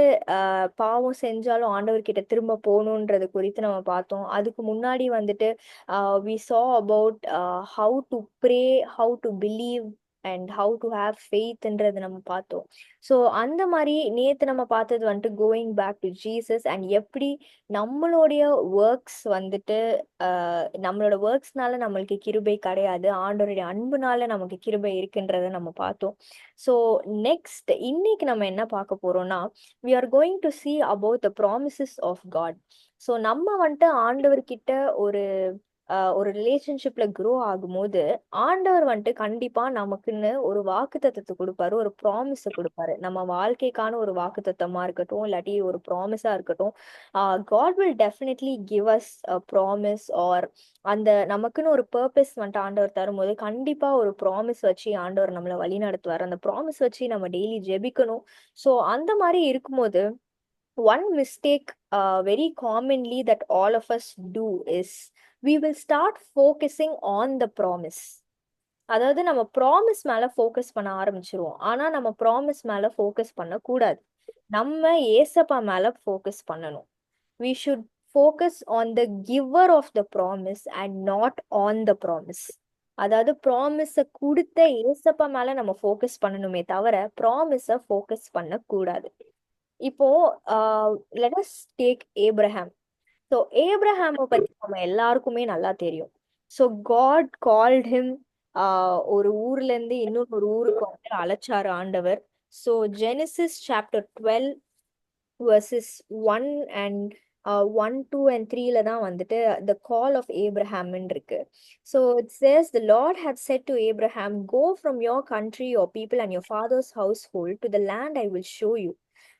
பாவம் செஞ்சாலும் ஆண்டவர்கிட்ட திரும்ப போகணுன்றது குறித்து நம்ம பார்த்தோம். அதுக்கு முன்னாடி வந்துட்டு we saw about how to pray, how to believe and how to have faithன்றது நம்ம பார்த்தோம். ஸோ அந்த மாதிரி நேத்து நம்ம பார்த்தது வந்துட்டு going back to Jesus and எப்படி நம்மளுடைய ஒர்க்ஸ் வந்துட்டு நம்மளோட ஒர்க்ஸ்னால நம்மளுக்கு கிருபை கிடையாது, ஆண்டவருடைய அன்புனால நமக்கு கிருபை இருக்குன்றத நம்ம பார்த்தோம். ஸோ நெக்ஸ்ட் இன்னைக்கு நம்ம என்ன பார்க்க போறோம்னா we are going to see about the promises of God. So நம்ம வந்துட்டு ஆண்டவர்கிட்ட ஒரு ரிலேஷன்ஷிப்ல க்ரோ ஆகும்போது ஆண்டவர் வந்துட்டு கண்டிப்பா நமக்குன்னு ஒரு வாக்குத்தத்தத்தை கொடுப்பாரு, ஒரு ப்ராமிஸை கொடுப்பாரு. நம்ம வாழ்க்கைக்கான ஒரு வாக்குத்தத்தமா இருக்கட்டும், இல்லாட்டி ஒரு ப்ராமிஸா இருக்கட்டும். God will definitely give us a promise or அந்த நமக்குன்னு ஒரு பர்பஸ் வந்துட்டு ஆண்டவர் தரும்போது கண்டிப்பா ஒரு ப்ராமிஸ் வச்சு ஆண்டவர் நம்மளை வழி நடத்துவார். அந்த ப்ராமிஸ் வச்சு நம்ம டெய்லி ஜெபிக்கணும். ஸோ அந்த மாதிரி இருக்கும்போது one mistake very commonly that all of us do is we will start focusing on the promise. அதாவது நம்ம ப்ராமிஸ் மேல ஃபோக்கஸ் பண்ண ஆரம்பிச்சிருவோம். ஆனா நம்ம ப்ராமிஸ் மேல ஃபோக்கஸ் பண்ண கூடாது. நம்ம ஏசப்பா மேல ஃபோக்கஸ் பண்ணணும். we should focus on the giver of the promise and not on the promise. அதாவது ப்ராமிஸ கொடுத்த ஏசப்பா மேல நம்ம ஃபோக்கஸ் பண்ணணுமே தவிர ப்ராமிஸ ஃபோக்கஸ் பண்ணக்கூடாது. இப்போ let us take Abraham. So ஏப்ரஹாமை பத்தி நம்ம எல்லாருக்குமே நல்லா தெரியும். So God called him. ஒரு ஊர்ல இருந்து இன்னொரு ஊருக்கு வந்து அழைச்சாரு ஆண்டவர். So Genesis chapter 12 verses 1 and 1, 2 and 3ல தான் வந்துட்டு the call of Abraham இருக்கு. So it says the Lord had said to Abraham, go from your country, your people and your father's household to the land I will show you.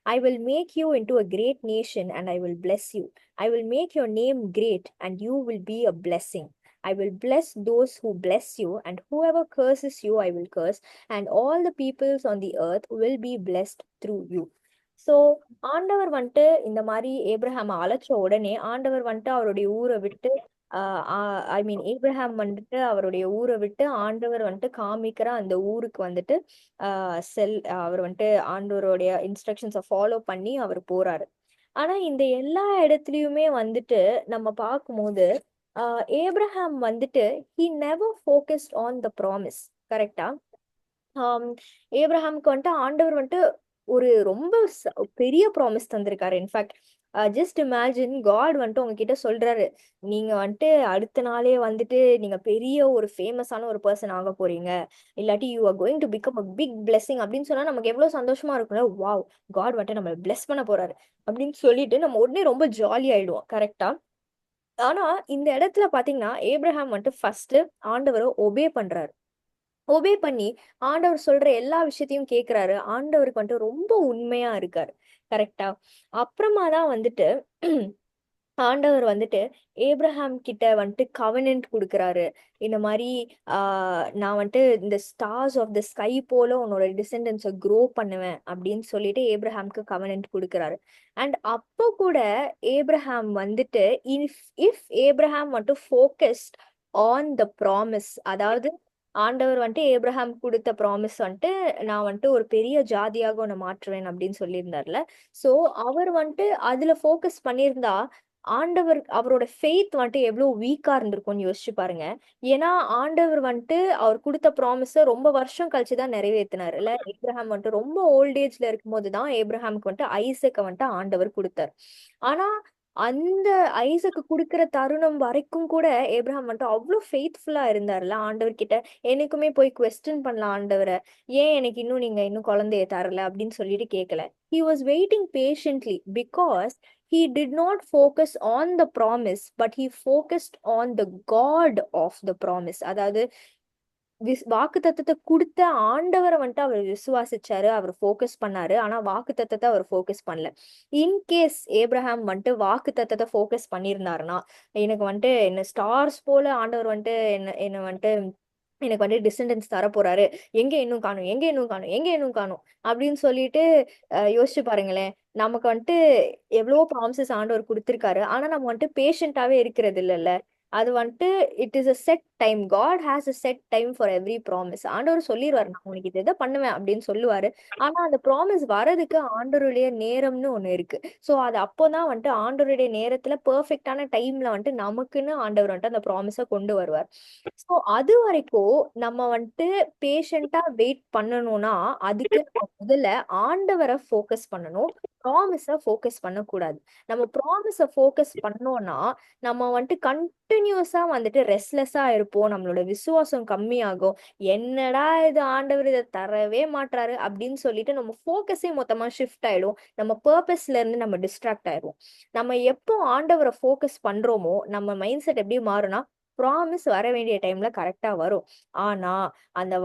I will make you into a great nation and I will bless you. I will make your name great and you will be a blessing. I will bless those who bless you, and whoever curses you, I will curse, and all the peoples on the earth will be blessed through you. So ஆண்டவர் வந்துட்டு இந்த மாதிரி Abraham அழைச்ச உடனே ஆண்டவர் வந்துட்டு அவருடைய ஊரை விட்டு ஐ மீன் ஏப்ரஹாம் வந்துட்டு அவருடைய ஊரை விட்டு ஆண்டவர் வந்துட்டு காமிக்கிற அந்த ஊருக்கு வந்துட்டு அவர் வந்துட்டு ஆண்டவருடைய இன்ஸ்ட்ரக்ஷன்ஸை ஃபாலோ பண்ணி அவர் போறாரு. ஆனா இந்த எல்லா இடத்துலயுமே வந்துட்டு நம்ம பார்க்கும்போது ஏப்ரஹாம் வந்துட்டு he never focused on the promise. கரெக்டா? ஆம், ஏப்ரஹாமுக்கு வந்துட்டு ஆண்டவர் வந்துட்டு ஒரு ரொம்ப பெரிய ப்ராமிஸ் தந்திருக்காரு. இன்ஃபேக்ட் ஜஸ்ட் இமேஜின் காட் வந்துட்டு உங்ககிட்ட சொல்றாரு, நீங்க வந்துட்டு அடுத்த நாளே வந்துட்டு நீங்க பெரிய ஒரு ஃபேமஸான ஒரு பர்சன் ஆக போறீங்க, இல்லாட்டி you are going to become a big blessing அப்படின்னு சொன்னா நமக்கு எவ்வளவு சந்தோஷமா இருக்கும்ல. வாவ், காட் வந்துட்டு நம்ம பிளெஸ் பண்ண போறாரு அப்படின்னு சொல்லிட்டு நம்ம உடனே ரொம்ப ஜாலி ஆயிடுவோம். கரெக்டா? ஆனா இந்த இடத்துல பாத்தீங்கன்னா ஏப்ரஹாம் வந்துட்டு ஃபர்ஸ்ட் ஆண்டவரை ஒபே பண்றாரு. ஒபே பண்ணி ஆண்டவர் சொல்ற எல்லா விஷயத்தையும் கேக்குறாரு. ஆண்டவருக்கு வந்துட்டு ரொம்ப உண்மையா இருக்காரு. கரெக்டா? அப்புறமா தான் வந்துட்டு ஆண்டவர் வந்துட்டு ஏப்ரஹாம் கிட்ட வந்துட்டு கவனன்ட் கொடுக்குறாரு. இந்த மாதிரி நான் வந்துட்டு இந்த ஸ்டார்ஸ் ஆஃப் த ஸ்கை போல உன்னோட டிசெண்டன்ஸை க்ரோ பண்ணுவேன் அப்படின்னு சொல்லிட்டு ஏப்ரஹாம்க்கு கவனன்ட் கொடுக்குறாரு. அண்ட் அப்போ கூட ஏப்ரஹாம் வந்துட்டு இஃப் இஃப் ஏப்ரஹாம் வந்துட்டு ஃபோக்கஸ்ட் ஆன் த ப்ராமிஸ், அதாவது ஆண்டவர் வந்துட்டு ஏப்ரஹாம் கொடுத்த ப்ராமிஸ் வந்துட்டு நான் வந்துட்டு ஒரு பெரிய ஜாதியாக உன்னை மாற்றுவேன் அப்படின்னு சொல்லியிருந்தார்ல. ஸோ அவர் வந்துட்டு அதுல ஃபோக்கஸ் பண்ணியிருந்தா ஆண்டவர் அவரோட ஃபெய்த் வந்துட்டு எவ்வளவு வீக்கா இருந்திருக்கும்னு யோசிச்சு பாருங்க. ஏன்னா ஆண்டவர் வந்துட்டு அவர் கொடுத்த ப்ராமிஸ ரொம்ப வருஷம் கழிச்சுதான் நிறைவேற்றினாரு இல்ல. ஏப்ரஹாம் வந்துட்டு ரொம்ப ஓல்ட் ஏஜ்ல இருக்கும்போது தான் ஏப்ரஹாமுக்கு வந்துட்டு ஐசக்க வந்துட்டு ஆண்டவர் கொடுத்தார். ஆனா அந்த ஐசக்கு கொடுக்கிற தருணம் வரைக்கும் கூட ஏப்ரஹாம் வந்துட்டு அவ்வளவு ஃபெய்த்ஃபுல்லா இருந்தார்ல ஆண்டவர் கிட்ட. எனக்குமே போய் கொஸ்டின் பண்ணலாம் ஆண்டவரை, ஏன் எனக்கு இன்னும் நீங்க இன்னும் குழந்தைய தரல அப்படின்னு சொல்லிட்டு கேட்கல. He was waiting patiently because he did not focus on the promise, but he focused on the God of the promise. அதாவது வாக்கு தத்தத்தை கொடுத்த ஆண்டவரை வந்துட்டு அவர் விசுவாசிச்சாரு, அவர் ஃபோக்கஸ் பண்ணாரு. ஆனா வாக்கு தத்தத்தை அவர் ஃபோக்கஸ் பண்ணல. இன்கேஸ் ஏப்ரஹாம் வந்துட்டு வாக்கு தத்தத்தை ஃபோக்கஸ் பண்ணியிருந்தாருன்னா, எனக்கு வந்துட்டு என்ன ஸ்டார்ஸ் போல ஆண்டவர் வந்துட்டு என்ன என்ன வந்துட்டு எனக்கு வந்துட்டு டிசெண்டன்ஸ் தர போறாரு, எங்க இன்னும் காணும், எங்க இன்னும் காணும், எங்க இன்னும் காணும் அப்படின்னு சொல்லிட்டு யோசிச்சு பாருங்களேன். நமக்கு வந்துட்டு எவ்வளவோ ப்ராமிசஸ் ஆண்டவர் கொடுத்திருக்காரு. ஆனா நம்ம வந்துட்டு பேஷண்டாவே இருக்கிறது இல்லைல்ல. அது வந்துட்டு it is a set time. God has a set time for every promise. ஆண்டவர் சொல்லிடுவாரு, நான் உனக்கு இதை பண்ணுவேன் அப்படின்னு சொல்லுவாரு. ஆனா அந்த ப்ராமிஸ் வரதுக்கு ஆண்டவருடைய நேரம்னு ஒண்ணு இருக்கு. சோ அது அப்போதான் வந்துட்டு ஆண்டவருடைய நேரத்துல பெர்ஃபெக்டான டைம்ல வந்துட்டு நமக்குன்னு ஆண்டவர் வந்துட்டு அந்த ப்ராமிஸ கொண்டு வருவார். சோ அது வரைக்கும் நம்ம வந்துட்டு பேஷண்டா வெயிட் பண்ணணும்னா அதுக்கு நம்ம முதல்ல ஆண்டவரை ஃபோக்கஸ் பண்ணணும். ப்ராமிஸ ஃபோக்கஸ் பண்ணக்கூடாது. நம்ம ப்ராமிஸ ஃபோக்கஸ் பண்ணோம்னா நம்ம வந்துட்டு கண்டினியூஸா வந்துட்டு ரெஸ்ட்லெஸ்ஸா இருப்போம். நம்மளோட விசுவாசம் கம்மியாகும். என்னடா இது ஆண்டவர் இதை தரவே மாட்றாரு அப்படின்னு சொல்லிட்டு நம்ம ஃபோக்கஸே மொத்தமா ஷிஃப்ட் ஆயிடும். நம்ம பர்பஸ்ல இருந்து நம்ம டிஸ்ட்ராக்ட் ஆயிடுவோம். நம்ம எப்போ ஆண்டவரை ஃபோக்கஸ் பண்றோமோ நம்ம மைண்ட் செட் எப்படி மாறும்னா, ப்ராமிஸ் வர வேண்டிய டைம்ல கரெக்டா வரும். ஆனா அந்த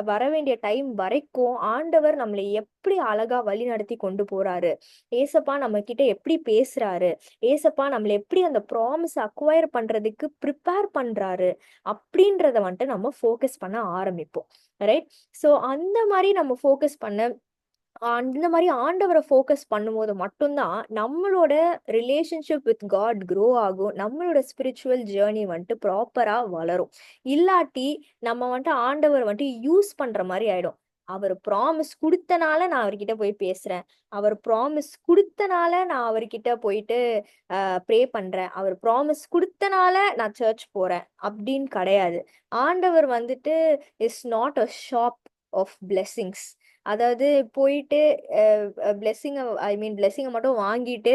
வர வேண்டிய டைம் வரைக்கும் ஆண்டவர் நம்மளை எப்படி அழகா வழி நடத்தி கொண்டு போறாரு, ஏசப்பா நம்ம கிட்ட எப்படி பேசுறாரு, ஏசப்பா நம்மள எப்படி அந்த ப்ராமிஸ் அக்வயர் பண்றதுக்கு ப்ரிப்பேர் பண்றாரு அப்படின்றத வந்துட்டு நம்ம ஃபோக்கஸ் பண்ண ஆரம்பிப்போம். ரைட்? ஸோ அந்த மாதிரி நம்ம ஃபோக்கஸ் பண்ண அந்த மாதிரி ஆண்டவரை ஃபோக்கஸ் பண்ணும்போது மட்டும்தான் நம்மளோட ரிலேஷன்ஷிப் வித் காட் க்ரோ ஆகும். நம்மளோட ஸ்பிரிச்சுவல் ஜேர்னி வந்துட்டு ப்ராப்பரா வளரும். இல்லாட்டி நம்ம வந்துட்டு ஆண்டவர் வந்துட்டு யூஸ் பண்ற மாதிரி ஆயிடும். அவர் ப்ராமிஸ் கொடுத்தனால நான் அவர்கிட்ட போய் பேசுறேன். அவர் ப்ராமிஸ் கொடுத்தனால நான் அவர்கிட்ட போயிட்டு ப்ரே பண்றேன். அவர் ப்ராமிஸ் கொடுத்தனால நான் சர்ச் போறேன் அப்படின்னு கிடையாது. ஆண்டவர் வந்துட்டு is not a shop of blessings. அதாவது போயிட்டு பிளெஸிங்க பிளெஸிங்கை மட்டும் வாங்கிட்டு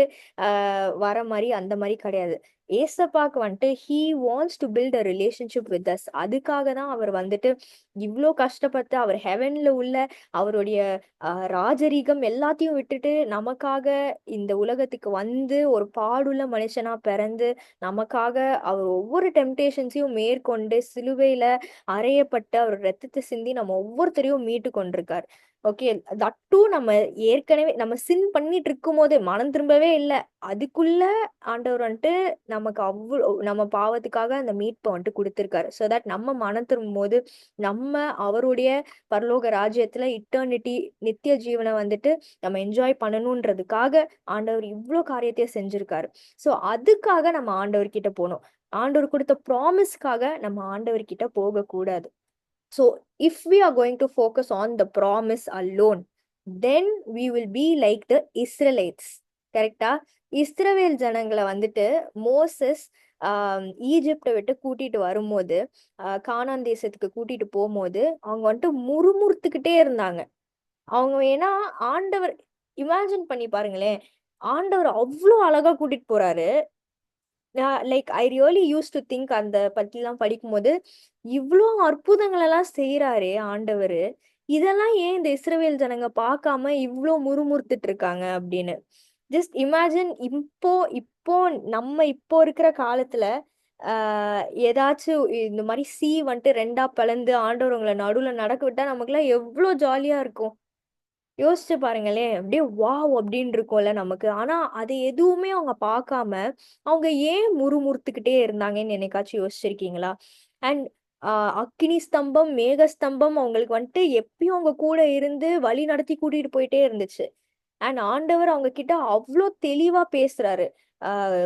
வர மாதிரி அந்த மாதிரி கிடையாது. ஏசப்பாக்கு வந்துட்டு he wants to build a relationship with us. அதுக்காக தான் அவர் வந்துட்டு இவ்வளோ கஷ்டப்பட்டு அவர் ஹெவன்ல உள்ள அவருடைய ராஜரீகம் எல்லாத்தையும் விட்டுட்டு நமக்காக இந்த உலகத்துக்கு வந்து ஒரு பாடுள்ள மனுஷனா பிறந்து நமக்காக அவர் ஒவ்வொரு டெம்டேஷன்ஸையும் மேற்கொண்டு சிலுவையில அறையப்பட்டு அவர் ரத்தத்தை சிந்தி நம்ம ஒவ்வொருத்தரையும் மீட்டு கொண்டிருக்கார். ஓகே, தட்டு நம்ம ஏற்கனவே நம்ம சின் பண்ணிட்டு இருக்கும் போது மனம் திரும்பவே இல்லை, அதுக்குள்ள ஆண்டவர் வந்துட்டு நமக்கு அவ்வளோ நம்ம பாவத்துக்காக அந்த மீட்பை வந்துட்டு கொடுத்திருக்காரு. ஸோ தட் நம்ம மனம் திரும்பும் போது நம்ம அவருடைய பரலோக ராஜ்யத்துல இட்டர்னிட்டி நித்திய ஜீவனை வந்துட்டு நம்ம என்ஜாய் பண்ணணுன்றதுக்காக ஆண்டவர் இவ்வளோ காரியத்தையும் செஞ்சிருக்காரு. ஸோ அதுக்காக நம்ம ஆண்டவர் கிட்ட போகணும். ஆண்டவர் கொடுத்த ப்ராமிஸ்க்காக நம்ம ஆண்டவர் கிட்ட போகக்கூடாது. So, if we are going to focus on the promise alone, then we will be like the Israelites. கரெக்டா? இஸ்ரவேல் ஜனங்களை வந்துட்டு மோசஸ் ஈஜிப்டை விட்டு கூட்டிட்டு வரும்போது கானான் தேசத்துக்கு கூட்டிட்டு போகும்போது அவங்க வந்துட்டு முறுமுறுத்துக்கிட்டே இருந்தாங்க. அவங்க ஏன்னா ஆண்டவர் இமேஜின் பண்ணி பாருங்களேன், ஆண்டவர் அவ்வளோ அழகா கூட்டிட்டு போறாரு. Like I really use to think அந்த பத்திலாம் படிக்கும்போது இவ்வளோ அற்புதங்கள் எல்லாம் செய்யறாரே ஆண்டவர், இதெல்லாம் ஏன் இந்த இஸ்ரவேல் ஜனங்க பார்க்காம இவ்வளோ முறுமுறுத்துட்டு இருக்காங்க அப்படின்னு. ஜஸ்ட் இமேஜின் இப்போ இப்போ நம்ம இப்போ இருக்கிற காலத்துல ஏதாச்சும் இந்த மாதிரி வந்துட்டு ரெண்டா பிளந்து ஆண்டவர் உங்களை நடுவுல நடக்க விட்டா நமக்குலாம் எவ்வளோ ஜாலியா இருக்கும். யோசிச்சு பாருங்களேன், அப்படியே வாவ் அப்படின்னு இருக்கும்ல நமக்கு. ஆனா அது எதுவுமே அவங்க பார்க்காம அவங்க ஏன் முறுமுறுத்துக்கிட்டே இருந்தாங்கன்னு என்னைக்காச்சும் யோசிச்சிருக்கீங்களா? அண்ட் அக்கினி ஸ்தம்பம் மேக ஸ்தம்பம் அவங்களுக்கு வந்துட்டு எப்பயும் அவங்க கூட இருந்து வழி நடத்தி கூட்டிட்டு போயிட்டே இருந்துச்சு. அண்ட் ஆண்டவர் அவங்க கிட்ட அவ்வளோ தெளிவா பேசுறாரு.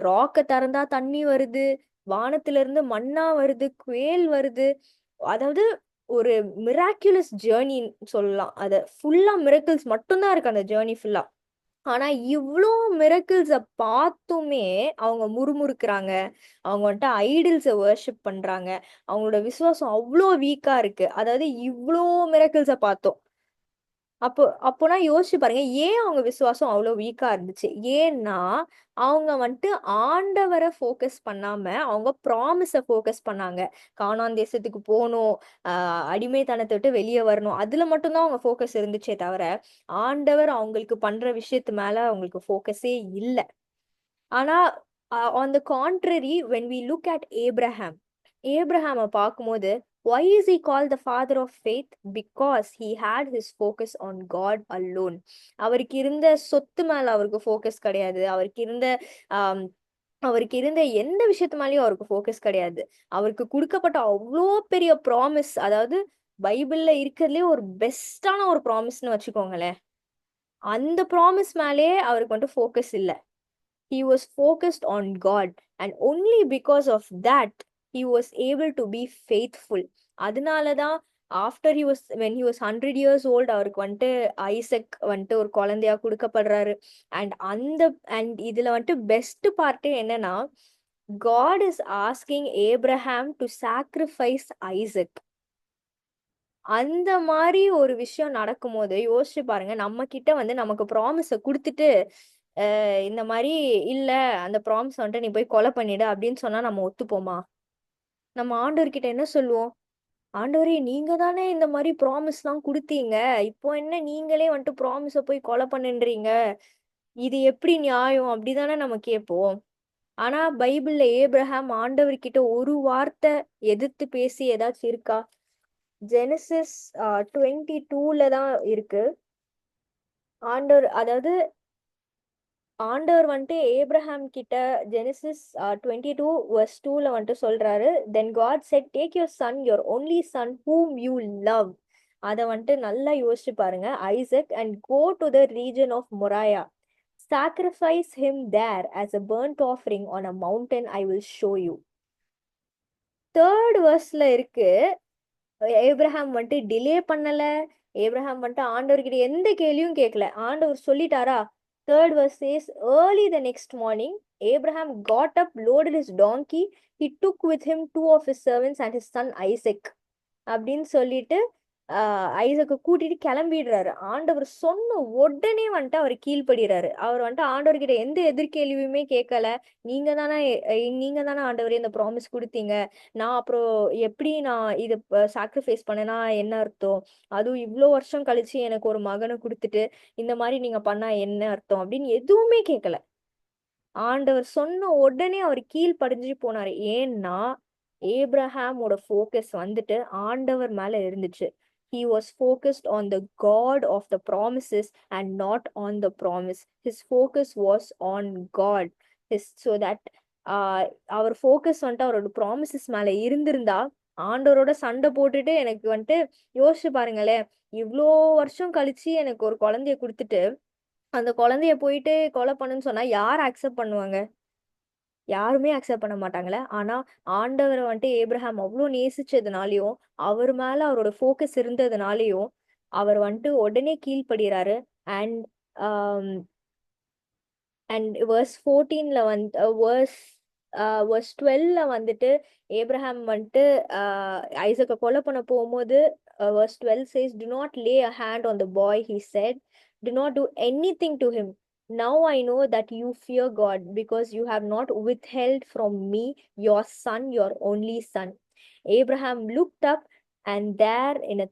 ராக்க திறந்தா தண்ணி வருது, வானத்துல இருந்து மன்னா வருது, குவேல் வருது. அதாவது ஒரு மிராக்குலஸ் ஜேர்னின்னு சொல்லலாம். அத ஃபுல்லா மிரக்கிள்ஸ் மட்டும்தான் இருக்கு அந்த ஜேர்னி ஃபுல்லா. ஆனா இவ்ளோ மிரக்கிள்ஸ பார்த்துமே அவங்க முறுமுறுக்குறாங்க. அவங்க வந்துட்டு ஐடில்ஸ வொர்ஷிப் பண்றாங்க. அவங்களோட விசுவாசம் அவ்ளோ வீக்கா இருக்கு. அதாவது இவ்ளோ மிரக்கிள்ஸ பார்த்தோம். அப்போனா யோசிச்சு பாருங்க, ஏன் அவங்க விசுவாசம் அவ்வளோ வீக்கா இருந்துச்சு? ஏன்னா, அவங்க வந்துட்டு ஆண்டவர ஃபோக்கஸ் பண்ணாம, அவங்க ப்ராமிஸ ஃபோக்கஸ் பண்ணாங்க. கானான் தேசத்துக்கு போணும், அடிமைத்தனத்த விட்டு வெளிய வரணும். அதுல மட்டும் தான் அவங்க ஃபோக்கஸ் இருந்துச்சே தவிர, ஆண்டவர் அவங்களுக்கு பண்ற விஷயத்து மேல அவங்களுக்கு ஃபோக்கஸே இல்ல. ஆனா, on the contrary when we look at Abraham, ஏப்ரஹாம பார்க்கும்போது, why is he called the father of faith? Because he had his focus on God alone. அவருக்கு இருந்த சொத்து மேல அவருக்கு ஃபோக்கஸ் கிடையாது. ஆம், அவருக்கு இருந்த எந்த விஷயத்து மேலயும் அவருக்கு ஃபோக்கஸ் கிடையாது. அவருக்கு குடுக்கப்பட்ட அவ்ளோ பெரிய ப்ராமிஸ், அதாவது பைபிள்ல இருக்கிறதுலயே ஒரு பெஸ்டான ஒரு ப்ராமிஸ்ன்னு வச்சுக்கோங்களேன். அந்த ப்ராமிஸ் மேலயே அவருக்கு வந்துட்டு ஃபோக்கஸ் இல்ல. He was focused on God, and only because of that he was able to be faithful. அதனால தான் when he was 100 years old அவருக்கு வந்துட்டு ஐசக் வந்துட்டு ஒரு குழந்தையா கொடுக்கப்படுறாரு. அண்ட் இதுல வந்துட்டு பெஸ்ட் பார்ட் என்னன்னா, God is asking Abraham to sacrifice Isaac. அந்த மாதிரி ஒரு விஷயம் நடக்கும்போது யோசிச்சு பாருங்க, நம்ம கிட்ட வந்து நமக்கு ப்ராமிஸ குடுத்துட்டு இந்த மாதிரி இல்ல அந்த ப்ராமிஸ் வந்துட்டு நீ போய் கொலை பண்ணிடு அப்படின்னு சொன்னா நம்ம ஒத்துப்போமா? நம்ம ஆண்டவர்கிட்ட என்ன சொல்லுவோம்? ஆண்டவரே, நீங்க தானே இந்த மாதிரி ப்ராமிஸ்லாம் குடுத்தீங்க. இப்போ என்ன நீங்களே வந்துட்டு ப்ராமிஸ போய் கொலை பண்ணுன்றீங்க. இது எப்படி நியாயம்? அப்படிதானே நம்ம கேட்போம். ஆனா பைபிள்ல ஏப்ரஹாம் ஆண்டவர்கிட்ட ஒரு வார்த்தை எதிர்த்து பேசி ஏதாச்சும் இருக்கா? ஜெனசிஸ் 22ல தான் இருக்கு. அதாவது ஆண்டவர் வந்துட்டு ஏப்ரஹாம் கிட்ட ஜெனசிஸ் 22:2ல வந்துட்டு சொல்றாரு, then God said take your son, your only son whom you love. அதை வந்துட்டு நல்லா யோசிச்சு பாருங்க, Isaac, and go to the region of Moriah, sacrifice him there as a burnt offering on a mountain I will show you. Third வேர்ஸ்ல இருக்கு, Abraham வந்துட்டு delay பண்ணல, Abraham வந்துட்டு ஆண்டவர்கிட்ட எந்த கேள்வியும் கேட்கல. ஆண்டவர் சொல்லிட்டாரா? Third verse says, early the next morning, Abraham got up, loaded his donkey. He took with him two of his servants and his son Isaac. அப்படின்னு சொல்லிட்டு ஐசக்க கூட்டிட்டு கிளம்பிடுறாரு. ஆண்டவர் சொன்ன உடனே வந்துட்டு அவர் கீழ்ப்படுகிறாரு. அவர் வந்துட்டு ஆண்டவர்கிட்ட எந்த எதிர்கேள்வியுமே கேட்கல. நீங்க தானே ஆண்டவரே இந்த ப்ராமிஸ் கொடுத்தீங்க. நான் அப்புறம் எப்படி நான் இதை சாக்ரிஃபைஸ் பண்ணனா என்ன அர்த்தம்? அதுவும் இவ்வளோ வருஷம் கழிச்சு எனக்கு ஒரு மகனை கொடுத்துட்டு இந்த மாதிரி நீங்க பண்ணா என்ன அர்த்தம் அப்படின்னு எதுவுமே கேட்கல. ஆண்டவர் சொன்ன உடனே அவர் கீழ்ப்படிஞ்சு போனாரு. ஏன்னா ஏப்ரஹாமோட ஃபோக்கஸ் வந்துட்டு ஆண்டவர் மேல இருந்துச்சு. He was focused on the God of the promises and not on the promise. His focus was on God. So that அவர் ஃபோக்கஸ் வந்துட்டு அவரோட ப்ராமிசஸ் மேல இருந்திருந்தா, ஆண்டவரோட சண்டை போட்டுட்டு எனக்கு வந்துட்டு யோசிச்சு பாருங்களேன், இவ்வளோ வருஷம் கழிச்சு எனக்கு ஒரு குழந்தைய கொடுத்துட்டு அந்த குழந்தைய போயிட்டு கொலை பண்ணுன்னு சொன்னா யார் அக்செப்ட் பண்ணுவாங்க? யாருமே அக்செப்ட் பண்ண மாட்டாங்கல்ல. ஆனா ஆண்டவரை வந்துட்டு ஏப்ரஹாம் அவ்வளோ நேசிச்சதுனாலயும் அவர் மேல அவரோட ஃபோக்கஸ் இருந்ததுனாலயும் அவர் வந்துட்டு உடனே கீழ்ப்படுகிறாரு. அண்ட் அண்ட் verse 14ல வந்து verse 12ல வந்துட்டு ஏப்ரஹாம் வந்துட்டு ஐசக்க கொலை பண்ண போகும்போது verse 12 says, do not lay a hand on the boy, he said. Do not do anything to him. Now I know that you fear God, because you have not withheld from me your son, your only son. Abraham looked up, and there in a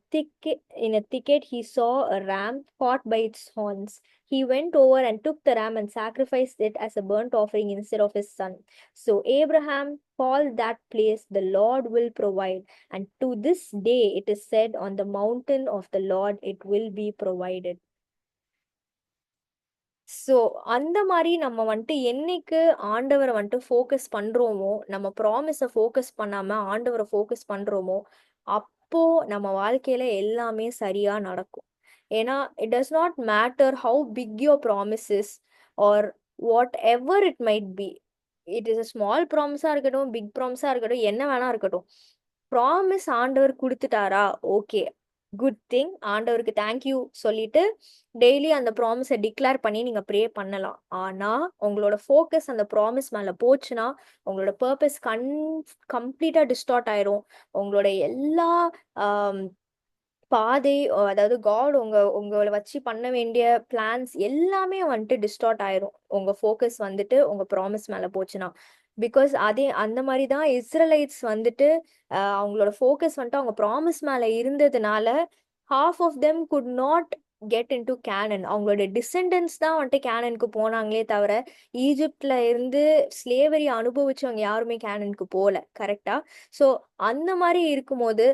thicket he saw a ram caught by its horns. He went over and took the ram and sacrificed it as a burnt offering instead of his son. So Abraham called that place, the Lord will provide. And to this day it is said, on the mountain of the Lord it will be provided. So அந்த மாதிரி நம்ம வந்துட்டு என்னைக்கு ஆண்டவரை வந்துட்டு focus பண்றோமோ, நம்ம ப்ராமிஸை focus பண்ணாம ஆண்டவரை ஃபோக்கஸ் பண்றோமோ, அப்போ நம்ம வாழ்க்கையில எல்லாமே சரியா நடக்கும். ஏன்னா it does not matter how big your promises are whatever it might be. It is a small ப்ராமிஸா இருக்கட்டும், பிக் ப்ராமிஸா இருக்கட்டும், என்ன வேணா இருக்கட்டும். ப்ராமிஸ் ஆண்டவர் கொடுத்துட்டாரா, ஓகே, குட் திங். ஆண்டவருக்கு தேங்க்யூ சொல்லிட்டு டெய்லி அந்த ப்ராமிஸை டிக்ளேர் பண்ணி நீங்க ப்ரே பண்ணலாம். ஆனா உங்களோட ஃபோக்கஸ் அந்த ப்ராமிஸ் மேல போச்சுன்னா உங்களோட பர்பஸ் கம்ப்ளீட்டா டிஸ்டார்ட் ஆயிரும். உங்களோட எல்லா பாதை, அதாவது காட் உங்களை வச்சு பண்ண வேண்டிய பிளான்ஸ் எல்லாமே வந்துட்டு டிஸ்டார்ட் ஆயிரும். உங்க ஃபோக்கஸ் வந்துட்டு உங்க ப்ராமிஸ் மேல போச்சுன்னா. பிகாஸ் அதே அந்த மாதிரி தான் இஸ்ரலைட்ஸ் வந்துட்டு அவங்களோட ஃபோக்கஸ் வந்துட்டு அவங்க ப்ராமிஸ் மேல இருந்ததுனால half of them could not get into Canaan. அவங்களோட டிசெண்டன்ஸ் தான் வந்துட்டு கேனனுக்கு போனாங்களே தவிர ஈஜிப்ட்ல இருந்து ஸ்லேவரி அனுபவிச்சவங்க யாருமே கேனனுக்கு போகல. கரெக்டா? ஸோ அந்த மாதிரி இருக்கும்போது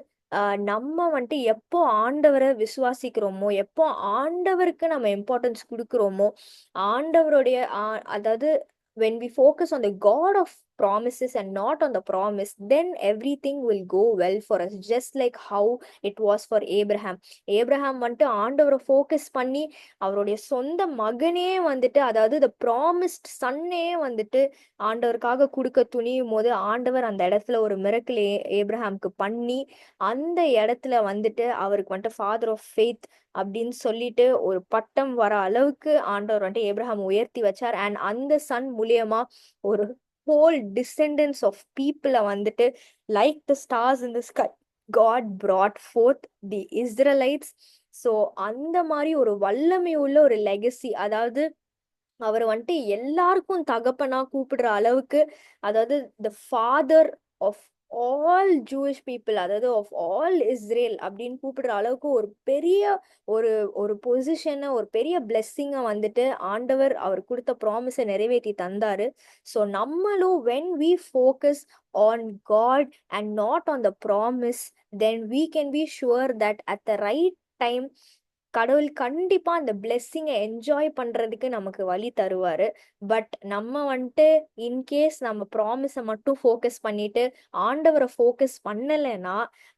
நம்ம வந்துட்டு எப்போ ஆண்டவரை விசுவாசிக்கிறோமோ, எப்போ ஆண்டவருக்கு நம்ம இம்பார்ட்டன்ஸ் கொடுக்குறோமோ, ஆண்டவருடைய அதாவது when we focus on the God of promises and not on the promise, then everything will go well for us, just like how it was for Abraham. Abraham வந்துட்டு ஆண்டவரை ஃபோக்கஸ் பண்ணி அவருடைய சொந்த மகனே வந்துட்டு, அதாவது the promised சன்னே வந்துட்டு ஆண்டவருக்காக கொடுக்க துணியும் போது ஆண்டவர் அந்த இடத்துல ஒரு மிரக்கிள் ஏப்ரஹாம்க்கு பண்ணி அந்த இடத்துல வந்துட்டு அவருக்கு வந்துட்டு ஃபாதர் ஆஃப் ஃபெய்த் அப்படின்னு சொல்லிட்டு ஒரு பட்டம் வர அளவுக்கு ஆண்டவர் வந்துட்டு ஏப்ரஹாம் உயர்த்தி வச்சார். அண்ட் அந்த சன் மூலியமா ஒரு ஹோல் டிசெண்டன்ஸ் ஆஃப் பீப்புளை வந்துட்டு like the stars in the sky God brought forth the Israelites. So அந்த மாதிரி ஒரு வல்லமை உள்ள ஒரு லெகசி, அதாவது அவர் வந்துட்டு எல்லாருக்கும் தகப்பனா கூப்பிடுற அளவுக்கு, அதாவது the father of all Jewish people, அதாவது ஆஃப் ஆல் இஸ்ரேல் அப்படின்னு கூப்பிடுற அளவுக்கு ஒரு பெரிய ஒரு ஒரு பொசிஷனை, ஒரு பெரிய பிளெஸ்ஸிங்கை வந்துட்டு ஆண்டவர் அவர் கொடுத்த ப்ராமிஸை நிறைவேற்றி தந்தாரு. ஸோ நம்மளும் when we focus on God and not on the promise, then we can be sure that at the right time கடவுள் கண்டிப்பா அந்த பிளெஸ்ஸிங்கை என்ஜாய் பண்றதுக்கு நமக்கு வழி தருவாரு. பட் நம்ம வந்துட்டு இன்கேஸ் நம்ம ப்ராமிஸை மட்டும் ஃபோக்கஸ் பண்ணிட்டு ஆண்டவரை ஃபோக்கஸ் பண்ணலைன்னா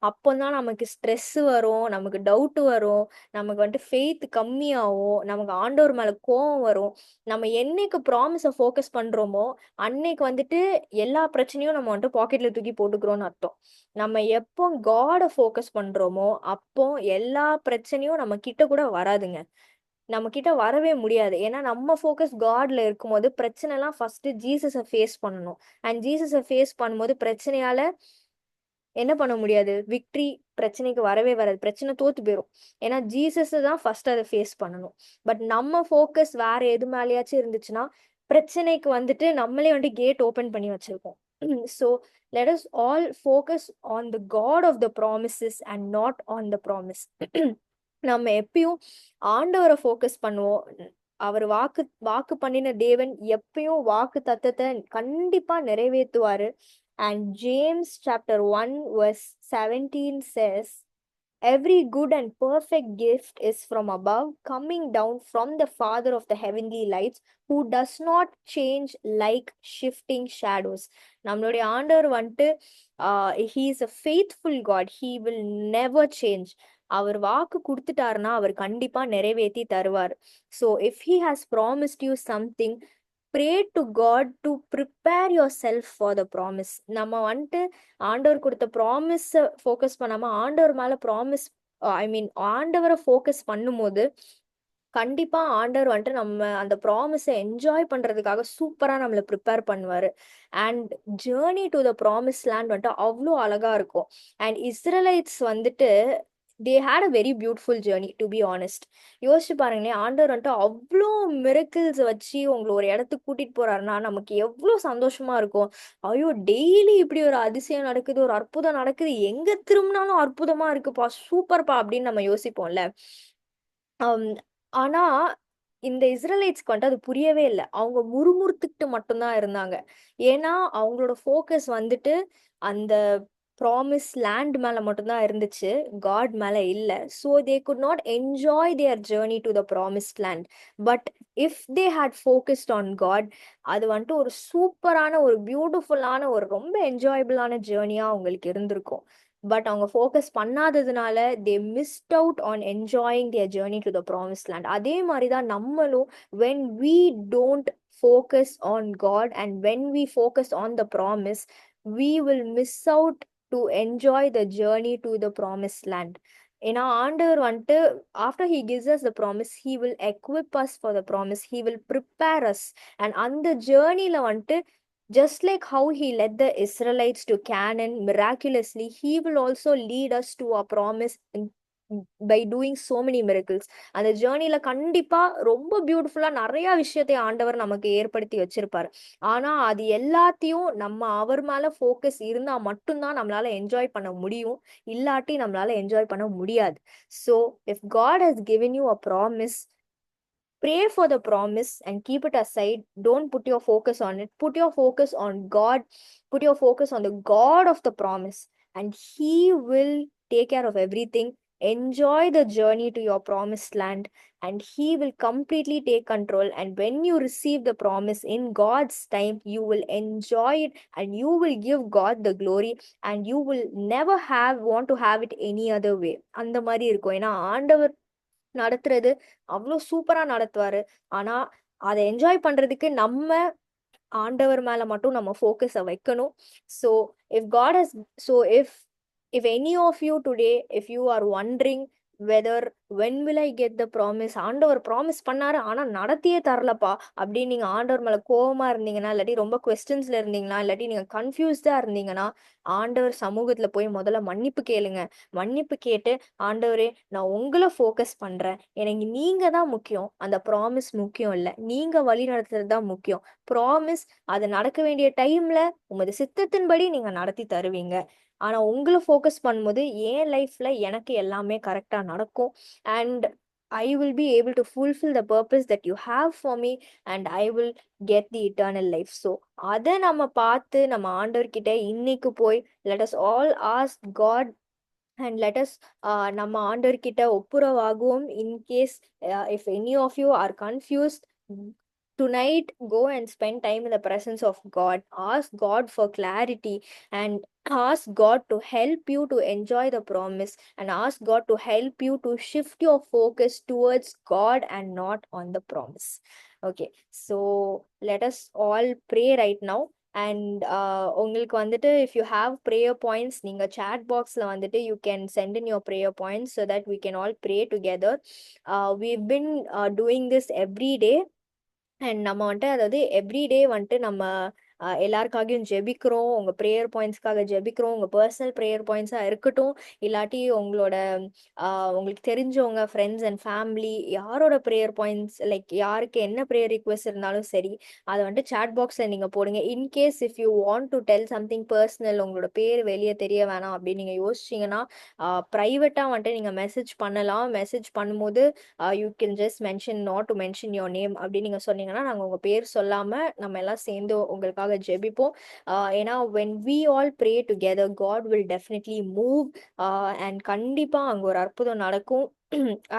அப்போதான் நமக்கு ஸ்ட்ரெஸ் வரும், நமக்கு டவுட் வரும், நமக்கு வந்துட்டு ஃபெய்த் கம்மியாகும், நமக்கு ஆண்டவர் மேல கோவம் வரும். நம்ம என்னைக்கு ப்ராமிஸை ஃபோக்கஸ் பண்றோமோ அன்னைக்கு வந்துட்டு எல்லா பிரச்சனையும் நம்ம வந்துட்டு பாக்கெட்ல தூக்கி போட்டுக்கிறோம்னு அர்த்தம். நம்ம எப்போ காடை ஃபோக்கஸ் பண்றோமோ அப்போ எல்லா பிரச்சனையும் நம்ம கிட்ட கூட வராதுங்க. நம்ம கிட்ட வரவே முடியாது. ஏன்னா நம்ம ஃபோக்கஸ் காட்ல இருக்கும்போது பிரச்சனைலாம் ஃபர்ஸ்ட் ஜீசஸை ஃபேஸ் பண்ணணும். அண்ட் ஜீசஸை ஃபேஸ் பண்ணும்போது பிரச்சனையால என்ன பண்ண முடியாது? விக்ட்ரி பிரச்சனைக்கு வரவே வராது. பிரச்சனை தோத்து போயிரும். ஏன்னா ஜீசஸ் தான் ஃபர்ஸ்ட் அதை ஃபேஸ் பண்ணணும். பட் நம்ம ஃபோக்கஸ் வேற எது மேலயாச்சும் இருந்துச்சுன்னா பிரச்சனைக்கு வந்துட்டு நம்மளே வந்துட்டு கேட் ஓபன் பண்ணி வச்சிருக்கோம். So let us all focus on the God of the promises and not on the promise. நம்ம எப்பயும் ஆண்டவரை ஃபோக்கஸ் பண்ணுவோம். அவர் வாக்கு வாக்கு பண்ணின தேவன் எப்பயும் வாக்கு தத்தத்தை கண்டிப்பா நிறைவேற்றுவாரு. And James chapter 1 verse 17 says, every good and perfect gift is from above, coming down from the Father of the heavenly lights, who does not change like shifting shadows. நம்மளுடைய ஆண்டவர் வந்துட்டு he is a faithful God. He will never change. அவர் வாக்கு கொடுத்துட்டாருன்னா அவர் கண்டிப்பா நிறைவேற்றி தருவார். So if he has promised you something, pray to God to prepare yourself for the promise. நம்ம வந்துட்டு ஆண்டவர் கொடுத்த ப்ராமிஸை ஃபோக்கஸ் பண்ணாம ஆண்டவர் மேல ப்ராமிஸ் ஆண்டவரை ஃபோக்கஸ் பண்ணும்போது கண்டிப்பா ஆண்டவர் வந்துட்டு நம்ம அந்த ப்ராமிஸை என்ஜாய் பண்றதுக்காக சூப்பரா நம்மளை ப்ரிப்பேர் பண்ணுவாரு. And journey to the promise land வந்துட்டு அவ்வளோ அழகா இருக்கும். அண்ட் இஸ்ரேலைட்ஸ் வந்துட்டு they had a very beautiful journey to be honest. யோசிச்சு பாருங்களேன், ஆண்டவர் வந்துட்டு அவ்வளோ மிரக்கிள்ஸ் வச்சு உங்களை ஒரு இடத்துக்கு கூட்டிட்டு போறாருன்னா நமக்கு எவ்வளோ சந்தோஷமா இருக்கும். ஐயோ, டெய்லி இப்படி ஒரு அதிசயம் நடக்குது, ஒரு அற்புதம் நடக்குது, எங்க திரும்பினாலும் அற்புதமா இருக்குப்பா, சூப்பர்ப்பா அப்படின்னு நம்ம யோசிப்போம்ல. ஆனா இந்த இஸ்ரேலைட்ஸ்க்கு வந்துட்டு அது புரியவே இல்லை. அவங்க முறுமுறுத்துக்கிட்டு மட்டும்தான் இருந்தாங்க. ஏன்னா அவங்களோட ஃபோக்கஸ் வந்துட்டு அந்த ப்ராமிஸ் லேண்ட் மேல மட்டும்தான் இருந்துச்சு, காட் மேல இல்ல. So they could not enjoy their journey to the promised land. But if they had focused on God, அது வந்துட்டு ஒரு சூப்பரான, ஒரு பியூட்டிஃபுல்லான, ஒரு ரொம்ப என்ஜாயபிளான ஜேர்னியா அவங்களுக்கு இருந்திருக்கும். பட் அவங்க ஃபோக்கஸ் பண்ணாததுனால they missed out on enjoying their journey to the promise land. அதே மாதிரி தான் நம்மளும் when we don't focus on God and when we focus on the promise, we will miss out to enjoy the journey to the promised land. ஏன்னா ஆண்டவர் வந்துட்டு after he gives us the promise, he will equip us for the promise, he will prepare us. and அந்த ஜேர்னில வந்துட்டு just like how he led the Israelites to Canaan miraculously, he will also lead us to our promise by doing so many miracles. அந்த ஜேர்னில கண்டிப்பா ரொம்ப பியூட்டிஃபுல்லா நிறைய விஷயத்தை ஆண்டவர் நமக்கு ஏற்படுத்தி வச்சிருப்பாரு. ஆனா அது எல்லாத்தையும் நம்ம அவர் மேல ஃபோக்கஸ் இருந்தா மட்டும்தான் நம்மளால என்ஜாய் பண்ண முடியும். இல்லாட்டி நம்மளால என்ஜாய் பண்ண முடியாது. So if God has given you a promise, pray for the promise and keep it aside. Don't put your focus on it. Put your focus on God. Put your focus on the God of the promise, and he will take care of everything. Enjoy the journey to your promised land, and he will completely take control. And when you receive the promise in God's time, you will enjoy it and you will give God the glory, and you will never want to have it any other way. அந்த மாதிரி இருக்கும். ஏன்னா ஆண்டவர் நடத்துறது அவ்வளோ சூப்பரா நடத்துவாரு. ஆனா அதை என்ஜாய் பண்றதுக்கு நம்ம ஆண்டவர் மேல மட்டும் நம்ம ஃபோக்கஸை வைக்கணும். So if God has so if any of you today, if you are wondering whether when will I get the promise, ஆண்டவர் ப்ராமிஸ் பண்ணாரு ஆனா நடத்தியே தரலப்பா அப்படின்னு நீங்க ஆண்டவர் மேல கோவமா இருந்தீங்கன்னா, இல்லாட்டி ரொம்ப கொஸ்டின்ஸ்ல இருந்தீங்கன்னா, இல்லாட்டி நீங்க கன்ஃபியூஸ்டா இருந்தீங்கன்னா, ஆண்டவர் சமூகத்துல போய் முதல்ல மன்னிப்பு கேளுங்க. மன்னிப்பு கேட்டு, ஆண்டவரே நான் உங்களை ஃபோக்கஸ் பண்றேன், எனக்கு நீங்க தான் முக்கியம், அந்த ப்ராமிஸ் முக்கியம் இல்லை, நீங்க வழி நடத்துறது தான் முக்கியம். ப்ராமிஸ் அது நடக்க வேண்டிய டைம்ல உமது சித்தத்தின்படி நீங்க நடத்தி தருவீங்க. ஆனா உங்களை ஃபோக்கஸ் பண்ணும்போது என் லைஃப்ல எனக்கு எல்லாமே கரெக்டா நடக்கும். And I will be able to fulfill the purpose that you have for me, and I will get the eternal life. So அதை நம்ம பார்த்து நம்ம ஆண்டவர்கிட்ட இன்னைக்கு போய் let us all ask God and let us நம்ம ஆண்டவர்கிட்ட ஒப்புரவாகுவோம். In case if any of you are confused, tonight go and spend time in the presence of God. Ask God for clarity and ask God to help you to enjoy the promise, and ask God to help you to shift your focus towards God and not on the promise. Okay, so let us all pray right now. And உங்களுக்கு வந்துட்டு if you have prayer points, நீங்கள் chat பாக்ஸில் வந்துட்டு you can send in your prayer points so that we can all pray together. we've been doing this every day, and நம்ம வந்துட்டு அதாவது everyday வந்துட்டு நம்ம எல்லாருக்காகவும் ஜெபிக்கிறோம். உங்கள் ப்ரேயர் பாயிண்ட்ஸ்க்காக ஜெபிக்கிறோம். உங்கள் பர்சனல் ப்ரேயர் பாயிண்ட்ஸாக இருக்கட்டும், இல்லாட்டி உங்களோட உங்களுக்கு தெரிஞ்சவங்க ஃப்ரெண்ட்ஸ் அண்ட் ஃபேமிலி யாரோட ப்ரேயர் பாயிண்ட்ஸ், லைக் யாருக்கு என்ன ப்ரேயர் ரிக்வெஸ்ட் இருந்தாலும் சரி, அதை வந்துட்டு சேட் பாக்ஸில் நீங்கள் போடுங்க. In case if you want to tell something personal, உங்களோட பேர் வெளியே தெரிய வேணாம் அப்படின்னு நீங்கள் யோசிச்சிங்கன்னா ப்ரைவேட்டாக வந்துட்டு நீங்கள் மெசேஜ் பண்ணலாம். மெசேஜ் பண்ணும்போது you can just mention not to mention your name அப்படின்னு நீங்கள் சொன்னீங்கன்னா நாங்கள் உங்கள் பேர் சொல்லாமல் நம்ம எல்லாம் சேர்ந்து உங்களுக்காக ஜெபிப்போம். ஏன்னா when we all pray together, God will definitely move, and கண்டிப்பாக அங்கே ஒரு அற்புதம் நடக்கும்.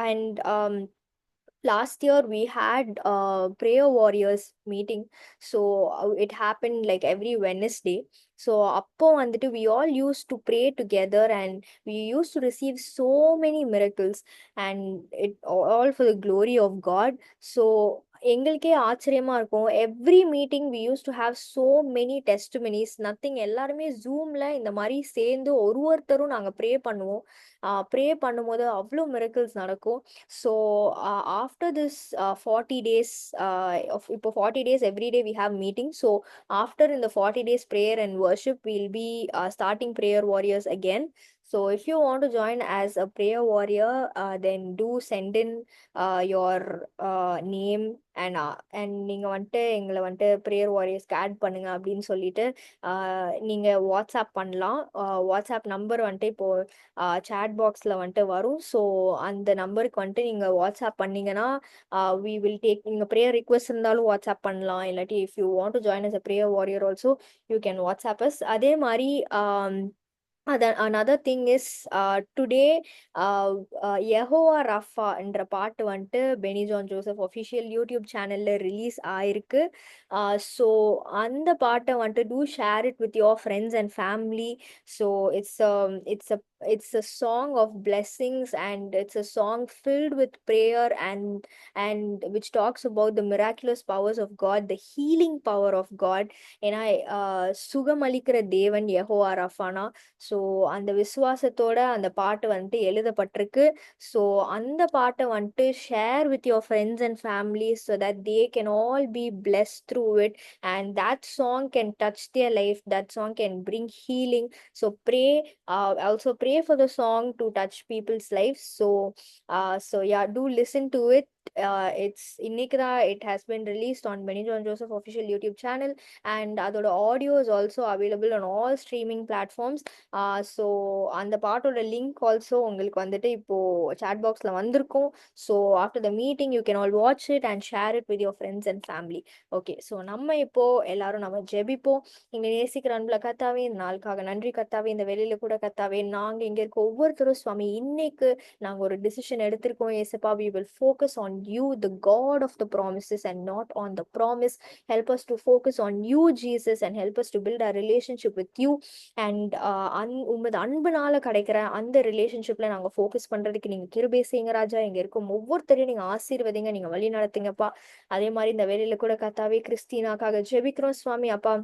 and last year we had a prayer warriors meeting, so it happened like every Wednesday. So அப்போ வந்துட்டு we all used to pray together and we used to receive so many miracles, and it all for the glory of God. So எங்களுக்கே ஆச்சரியமா இருக்கும். Every meeting we use to have so many testimonies. Nothing, எல்லாருமே ஜூம்ல இந்த மாதிரி சேர்ந்து ஒருத்தரும் நாங்கள் ப்ரே பண்ணுவோம். ப்ரே பண்ணும்போது அவ்வளோ மிரக்கிள்ஸ் நடக்கும். ஸோ ஆஃப்டர் திஸ் 40 days, இப்போ 40 days every day we have meetings. So after in the 40 days prayer and worship, we'll be starting prayer warriors again. So if you want to join as a prayer warrior, then do send in your name, and நீங்கள் வந்துட்டு எங்களை வந்துட்டு prayer வாரியர்ஸ்க்கு add பண்ணுங்க அப்படின்னு சொல்லிட்டு நீங்கள் WhatsApp பண்ணலாம். WhatsApp number வந்துட்டு இப்போது சேட் பாக்ஸில் வந்துட்டு வரும். ஸோ அந்த நம்பருக்கு வந்துட்டு நீங்கள் வாட்ஸ்அப் பண்ணீங்கன்னா வி வில் டேக், நீங்கள் ப்ரேயர் ரிக்வெஸ்ட் இருந்தாலும் வாட்ஸ்அப் பண்ணலாம். இல்லாட்டி if you want to join us a prayer warrior also you can WhatsApp us. அதே மாதிரி another thing is today Jehovah Rapha என்ற பாட்டு வந்துட்டு பெனி ஜான் ஜோசப் ஒஃபிஷியல் யூடியூப் சேனல்ல ரிலீஸ் ஆயிருக்கு. ஸோ அந்த பாட்டை வந்துட்டு do share it with your friends and family. So it's a song of blessings, and it's a song filled with prayer, and which talks about the miraculous powers of God, the healing power of God. ஏன்னா சுகமளிக்கிற தேவன் Jehovah ரஃபானா. So அந்த விசுவாசத்தோட அந்த பாட்டு வந்துட்டு எழுதப்பட்டிருக்கு. So அந்த பாட்டை வந்துட்டு share with your friends and family so that they can all B blessed through it, and that song can touch their life, that song can bring healing. So also pray for the song to touch people's lives. So yeah, do listen to it. It's இன்னைக்குதா it has been released on Benny John Joseph official YouTube channel, and அதோட audio is also available on all streaming platforms. So அந்த பாட்டோட link also உங்களுக்கு வந்துட்டு இப்போ chat பாக்ஸில் வந்திருக்கும். So after the meeting you can all watch it and share it with your friends and family. Okay, so நம்ம இப்போ எல்லாரும் நம்ம ஜெபிப்போம். இங்கே நேசிக்கிற அன்புல கத்தாவே, இந்த நாளுக்காக நன்றி கத்தாவே. இந்த வெளியில கூட கத்தாவே, நாங்கள் இங்கே இருக்க ஒவ்வொருத்தரும் சுவாமி இன்னைக்கு நாங்கள் ஒரு டிசிஷன் எடுத்திருக்கோம். ஏசப்பா, we will focus on you, the God of the promises, and not on the promise. Help us to focus on you, Jesus, and help us to build our relationship with you. And உமது அன்புனால கிடைக்கிற அந்த ரிலேஷன்ஷிப்ல நாங்கள் focus பண்றதுக்கு நீங்க கிருபை செய்யுங்க ராஜா. இங்க இருக்கும் ஒவ்வொருத்தரையும் நீங்க ஆசீர்வதிங்க, நீங்க வழி நடத்துங்கப்பா. அதே மாதிரி இந்த வேலையில கூட கத்தாவே கிறிஸ்டினாக்காக ஜெபிக்கிறோம் சுவாமி அப்பா.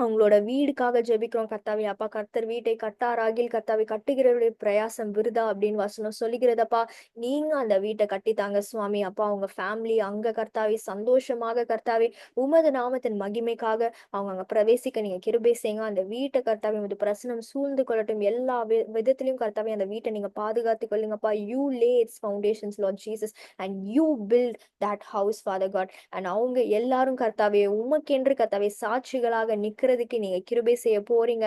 அவங்களோட வீடுக்காக ஜெபிக்கிறோம் கர்த்தாவே. அப்பா, கர்த்தர் வீட்டை கட்டாராகில் கர்த்தாவே, கட்டுகிறவருடைய பிரயாசம் விருதா அப்படின்னு வசனம் சொல்லுகிறதப்பா. நீங்க அந்த வீட்டை கட்டித்தாங்க சுவாமி அப்பா. அவங்க ஃபேமிலி அங்க கர்த்தாவே சந்தோஷமாக கர்த்தாவே உமது நாமத்தின் மகிமைக்காக அவங்க அங்க பிரவேசிக்க நீங்க கிருபை செய்யுங்க. அந்த வீட்டை கர்த்தாவே உமது பிரசனம் சூழ்ந்து கொள்ளட்டும். எல்லா விதத்திலையும் கர்த்தாவே அந்த வீட்டை நீங்க பாதுகாத்து கொள்ளுங்கப்பா. You lay its foundations Lord Jesus, and you build that house Father God. And அவங்க எல்லாரும் கர்த்தாவே உமக்கென்று கர்த்தாவே சாட்சிகளாக நிக்கிற இருக்கிறதுக்கு நீங்க கிருபை செய்ய போறீங்க.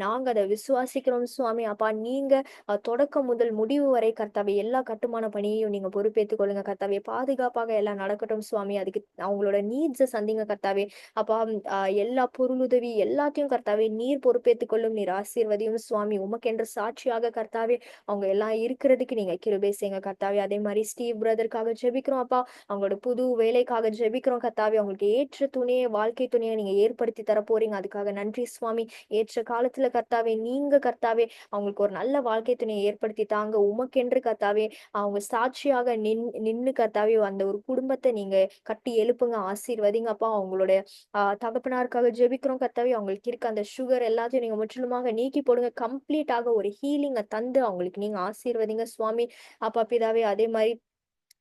நாங்க அதை விசுவாசிக்கிறோம் சுவாமி. அப்பா நீங்க தொடக்கம் முதல் முடிவு வரை கர்த்தாவே எல்லா கட்டுமான பணியையும் நீங்க பொறுப்பேற்றுக் கொள்ளுங்க கர்த்தாவே. பாதுகாப்பாக எல்லாம் நடக்கட்டும் சுவாமி. அதுக்கு அவங்களோட நீட்ஸை சந்திங்க கர்த்தாவே. அப்பா எல்லா பொருளுதவி எல்லாத்தையும் கர்த்தாவே நீர் பொறுப்பேற்றுக் கொள்ளும். நீர் ஆசீர்வதியும் சுவாமி. உமக்கென்று சாட்சியாக கர்த்தாவே அவங்க எல்லாம் இருக்கிறதுக்கு நீங்க கிருபை செய்யுங்க கர்த்தாவே. அதே மாதிரி ஸ்டீவ் பிரதருக்காக ஜெபிக்கிறோம் அப்பா. அவங்களோட புது வேலைக்காக ஜெபிக்கிறோம் கர்த்தாவே. அவங்களுக்கு ஏற்ற துணையை வாழ்க்கை துணையை நீங்க ஏற்படுத்தி தர போறீங்க. அதுக்காக நன்றி சுவாமி. ஏற்ற காலத்துல கர்த்தாவே நீங்க கர்த்தாவே அவங்களுக்கு ஒரு நல்ல வாழ்க்கை துணையை ஏற்படுத்தி தாங்க. உமக்கென்று கர்த்தாவே அவங்க சாட்சியாக நின்னு கர்த்தாவே அந்த ஒரு குடும்பத்தை நீங்க கட்டி எழுப்புங்க. ஆசீர்வதிங்க அப்பா. அவங்களோட தகப்பனாருக்காக ஜெபிக்கிறோம் கர்த்தாவே. அவங்களுக்கு இருக்க அந்த சுகர் எல்லாத்தையும் நீங்க முற்றிலுமாக நீக்கி போடுங்க. கம்ப்ளீட்டாக ஒரு ஹீலிங்கை தந்து அவங்களுக்கு நீங்க ஆசீர்வதிங்க சுவாமி. அப்பா பிதாவே அதே மாதிரி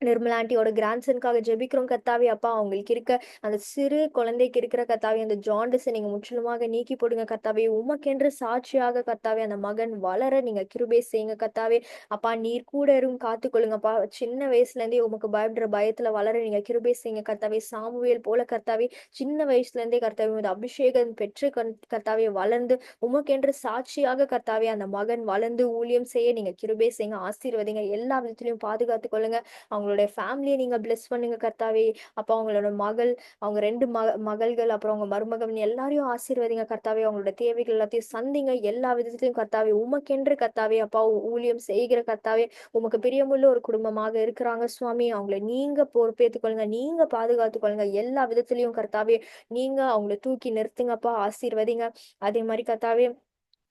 நிர்மலா ஆண்டியோட கிராண்ட்சனுக்காக ஜெபிக்கிறோம் கர்த்தாவே. அப்பா அவங்களுக்கு இருக்க அந்த சிறு குழந்தைக்கு இருக்கிற கர்த்தாவே அந்த ஜாண்டிஸை நீங்க முற்றிலுமாக நீக்கி போடுங்க கர்த்தாவே. உமக்கென்று சாட்சியாக கர்த்தாவே அந்த மகன் வளர நீங்க கிருபை செய்யுங்க கர்த்தாவே. அப்பா நீர் கூட இருந்து காத்துக்கொள்ளுங்கப்பா. சின்ன வயசுல இருந்தே உமக்கு பயப்படுற பயத்துல வளர நீங்க கிருபை செய்யுங்க கர்த்தாவே. சாமுவேல் போல கர்த்தாவே சின்ன வயசுல இருந்தே கர்த்தாவே உமது அபிஷேகம் பெற்று கர்த்தாவே வளர்ந்து உமக்கென்று சாட்சியாக கர்த்தாவே அந்த மகன் வளர்ந்து ஊழியம் செய்ய நீங்க கிருபை செய்யுங்க. ஆசீர்வதிங்க. எல்லா விதத்திலையும் பாதுகாத்து கொள்ளுங்க. அவங்களுடைய ஃபேமிலியை நீங்க பிளெஸ் பண்ணுங்க கர்த்தாவே. அப்போ அவங்களோட மகள், அவங்க 2 மகள்கள், அப்புறம் அவங்க மருமகன் எல்லாரையும் ஆசீர்வதிங்க கர்த்தாவே. அவங்களோட தேவைகள் எல்லாத்தையும் சந்திங்க. எல்லா விதத்திலையும் கர்த்தாவே உமக்கென்று கர்த்தாவே அப்பா ஊழியம் செய்கிற கர்த்தாவே உமக்கு பிரியமுள்ள ஒரு குடும்பமாக இருக்கிறாங்க சுவாமி. அவங்களை நீங்க பொறுப்பேற்றுக் கொள்ளுங்க. நீங்க பாதுகாத்துக் கொள்ளுங்க. எல்லா விதத்திலையும் கர்த்தாவே நீங்க அவங்களை தூக்கி நிறுத்துங்கப்பா. ஆசீர்வதிங்க. அதே மாதிரி கர்த்தாவே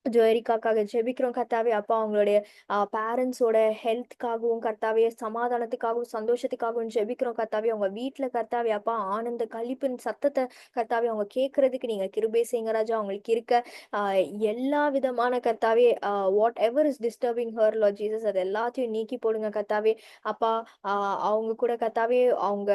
ஜோயரிக்காக்காக ஜெபிக்கிறோம் கர்த்தாவே. அப்பா அவங்களுடைய பேரண்ட்ஸோட ஹெல்த்துக்காகவும் கர்த்தாவே சமாதானத்துக்காகவும் சந்தோஷத்துக்காகவும் ஜெபிக்கிறோம் கர்த்தாவே. அவங்க வீட்டுல கர்த்தாவே அப்பா ஆனந்த களிப்பின் சத்தத்தை கர்த்தாவே அவங்க கேட்கறதுக்கு நீங்க கிருபை செய்யுங்க ராஜா. அவங்களுக்கு இருக்க ஆஹ் எல்லா விதமான கர்த்தாவே what ever is disturbing her Lord Jesus அது எல்லாத்தையும் நீக்கி போடுங்க கர்த்தாவே. அப்பா அவங்க கூட கர்த்தாவே அவங்க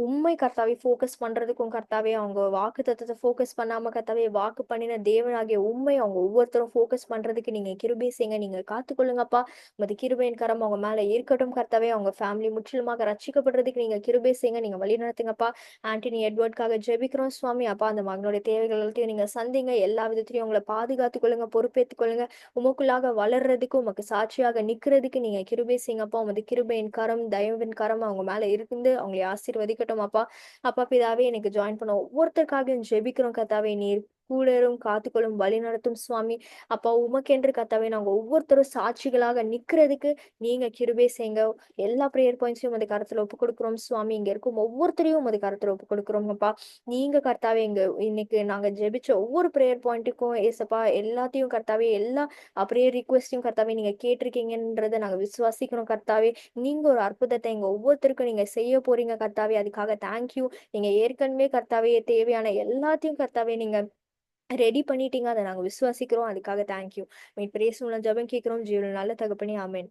உண்மை கர்த்தாவே ஃபோக்கஸ் பண்றதுக்கும் கர்த்தாவே அவங்க வாக்கு தத்தத்தை ஃபோக்கஸ் பண்ணாம கர்த்தாவே வாக்கு பண்ணின தேவனாகிய உண்மை அவங்க ஒவ்வொருத்தரும் ஃபோக்கஸ் பண்றதுக்கு நீங்க கிருபை செய்யுங்க. நீங்க காத்துக்கொள்ளுங்கப்பா. உமது கிருபையின் கரம் அவங்க மேல இருக்கட்டும் கர்த்தாவே. அவங்க ஃபேமிலி முற்றிலுமாக ரட்சிக்கப்படுறதுக்கு நீங்க கிருபை செய்யுங்க. நீங்க வழி நடத்துங்கப்பா. ஆண்டனி எட்வர்ட்காக ஜெபிக்கிறோம் சுவாமி. அப்பா அந்த மகனுடைய தேவைகள் எல்லாத்தையும் நீங்க சந்திங்க. எல்லா விதத்திலையும் உங்களை பாதுகாத்துக் கொள்ளுங்க. பொறுப்பேற்றுக் கொள்ளுங்க. உமக்குள்ளாக வளர்றதுக்கு உமக்கு சாட்சியாக நிக்கிறதுக்கு நீங்க கிருபை செய்யுங்கப்பா. உமது கிருபையின் கரம் தயவின் கரம் அவங்க மேல இருந்து அவங்களை ஆசீர்வதிக்கட்டும் அப்பா. அப்பா பிதாவே எனக்கு ஜாயின் பண்ண ஒவ்வொருத்தருக்காகவும் ஜெபிக்கிறோம் கர்த்தாவே. நீர் கூடரும் காத்துக்கொள்ளும் வழி நடத்தும் சுவாமி. அப்பா உமக்கென்று கர்த்தாவே நாங்க ஒவ்வொருத்தரும் சாட்சிகளாக நிக்கிறதுக்கு நீங்க கிருபை செய்யுங்க. எல்லா ப்ரேயர் பாயிண்ட்ஸையும் உமது கருத்துல ஒப்பு கொடுக்குறோம் சுவாமி. இங்க இருக்கும் ஒவ்வொருத்தரையும் உமது கருத்துல ஒப்பு கொடுக்குறோம் அப்பா. நீங்க கர்த்தாவே இன்னைக்கு நாங்க ஜெபிச்ச ஒவ்வொரு ப்ரேயர் பாயிண்ட்டுக்கும் ஏசப்பா எல்லாத்தையும் கர்த்தாவே எல்லா ப்ரேயர் ரிக்வெஸ்டையும் கர்த்தாவே நீங்க கேட்டிருக்கீங்கன்றதை நாங்க விசுவாசிக்கிறோம் கர்த்தாவே. நீங்க ஒரு அற்புதத்தை எங்க ஒவ்வொருத்தருக்கும் நீங்க செய்ய போறீங்க கர்த்தாவே. அதுக்காக தேங்க்யூ. நீங்க ஏற்கனவே கர்த்தாவே தேவையான எல்லாத்தையும் கர்த்தாவே நீங்க ரெடி பண்ணிட்டீங்க. அதை நாங்க விசுவாசிக்கிறோம். அதுக்காக தேங்க்யூ. பிரேசுல ஜெபம் கேட்கிறோம் ஜீவன் நல்ல தகப்பனே ஆமென்.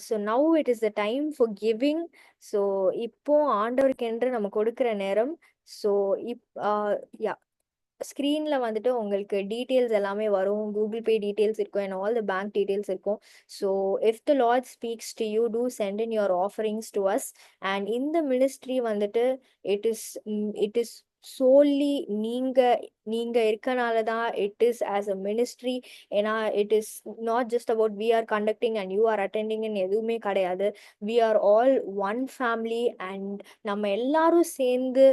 So now it is the time for giving. So இப்போ ஆண்டவருக்கு என்று நம்ம கொடுக்கிற நேரம். ஸோ இப் யா ஸ்க்ரீன்ல வந்துட்டு உங்களுக்கு டீட்டெயில்ஸ் எல்லாமே வரும். கூகுள் பே டீட்டெயில்ஸ் இருக்கும் and all the bank details இருக்கும். So if the Lord speaks to you to send in your offerings to us. And இந்த மினிஸ்ட்ரி வந்துட்டு இட் இஸ் சோல்லி நீங்க நீங்க இருக்கனால தான் it is as a ministry. ஏன்னா it is not just about we are conducting and you are அட்டெண்டிங்னு எதுவுமே கிடையாது. We are all one family. And நம்ம எல்லாரும் சேர்ந்து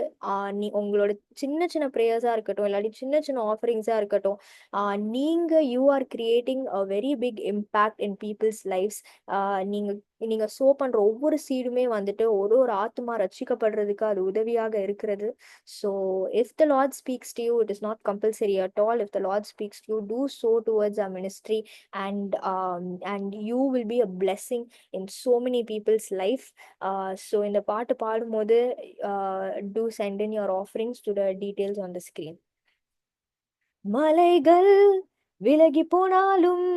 நீ உங்களோட சின்ன சின்ன ப்ரேயர்ஸா இருக்கட்டும் இல்லாட்டி சின்ன சின்ன ஆஃபரிங்ஸா இருக்கட்டும், நீங்க you are creating a very big impact in people's lifes. நீங்க நீங்க சோ பண்ற ஒவ்வொரு சீடுமே வந்துட்டு ஒரு ஒரு ஆத்மா ரட்சிக்கப்படுறதுக்கு அது உதவியாக இருக்கிறது. So if the Lord speaks to you it is not compulsory at all. If the Lord speaks to you do so towards a ministry. And you will be a blessing in so many people's life. So இந்த பாட்டு பாடும்போது do send in your offerings to the details on the screen. மலைகள் விலகி போனாலும்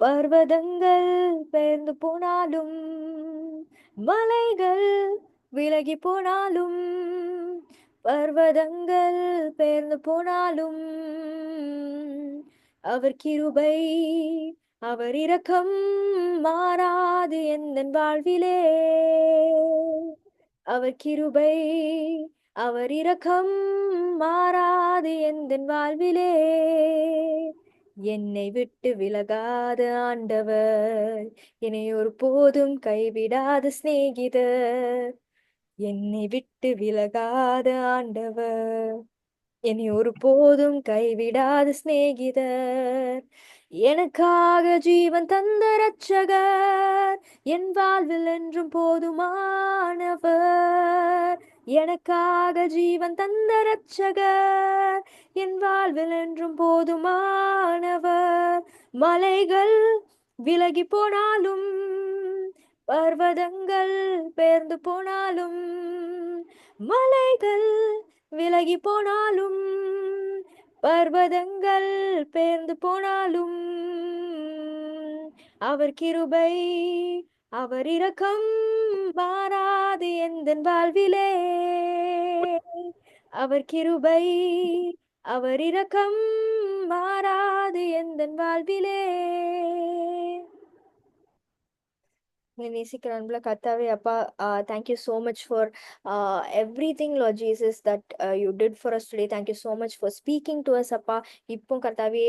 பர்வதங்கள் பெயர்ந்து போனாலும், மலைகள் விலகி போனாலும் பர்வதங்கள் பெயர்ந்து போனாலும், அவர் கிருபை அவர் இரக்கம் மாறாது எந்தன் வாழ்விலே. அவர் கிருபை அவர் இரக்கம் மாறாது எந்தன் வாழ்விலே. என்னை விட்டு விலகாத ஆண்டவர், என்னை ஒரு போதும் கைவிடாத சிநேகிதர். என்னை விட்டு விலகாத ஆண்டவர், என்னை ஒரு போதும் கைவிடாத சிநேகிதர். எனக்காக ஜீவன் தந்த ரட்சகர், என் வாழ்வில் என்றும் போதுமானவர். எனக்காக ஜீவன் தந்த ரட்சகர், என் வாழ்வில் என்றும் போதுமானவர். மலைகள் விலகி போனாலும், பர்வதங்கள் பெயர்ந்து போனாலும், மலைகள் விலகி போனாலும், பர்வதங்கள் பெயர்ந்து போனாலும், அவர் கிருபை அவர் இரக்கம் மாறாது எந்தன் வாழ்விலே. அவர் கிருபை அவர் இரக்கம் மாறாது எந்தன் வாழ்விலே. நேசிக்கிற அன்புல கர்த்தாவே அப்பா, thank you so much for everything Lord Jesus that you did for us today. Thank you so much for speaking to us அப்பா. இப்போ கர்த்தாவே,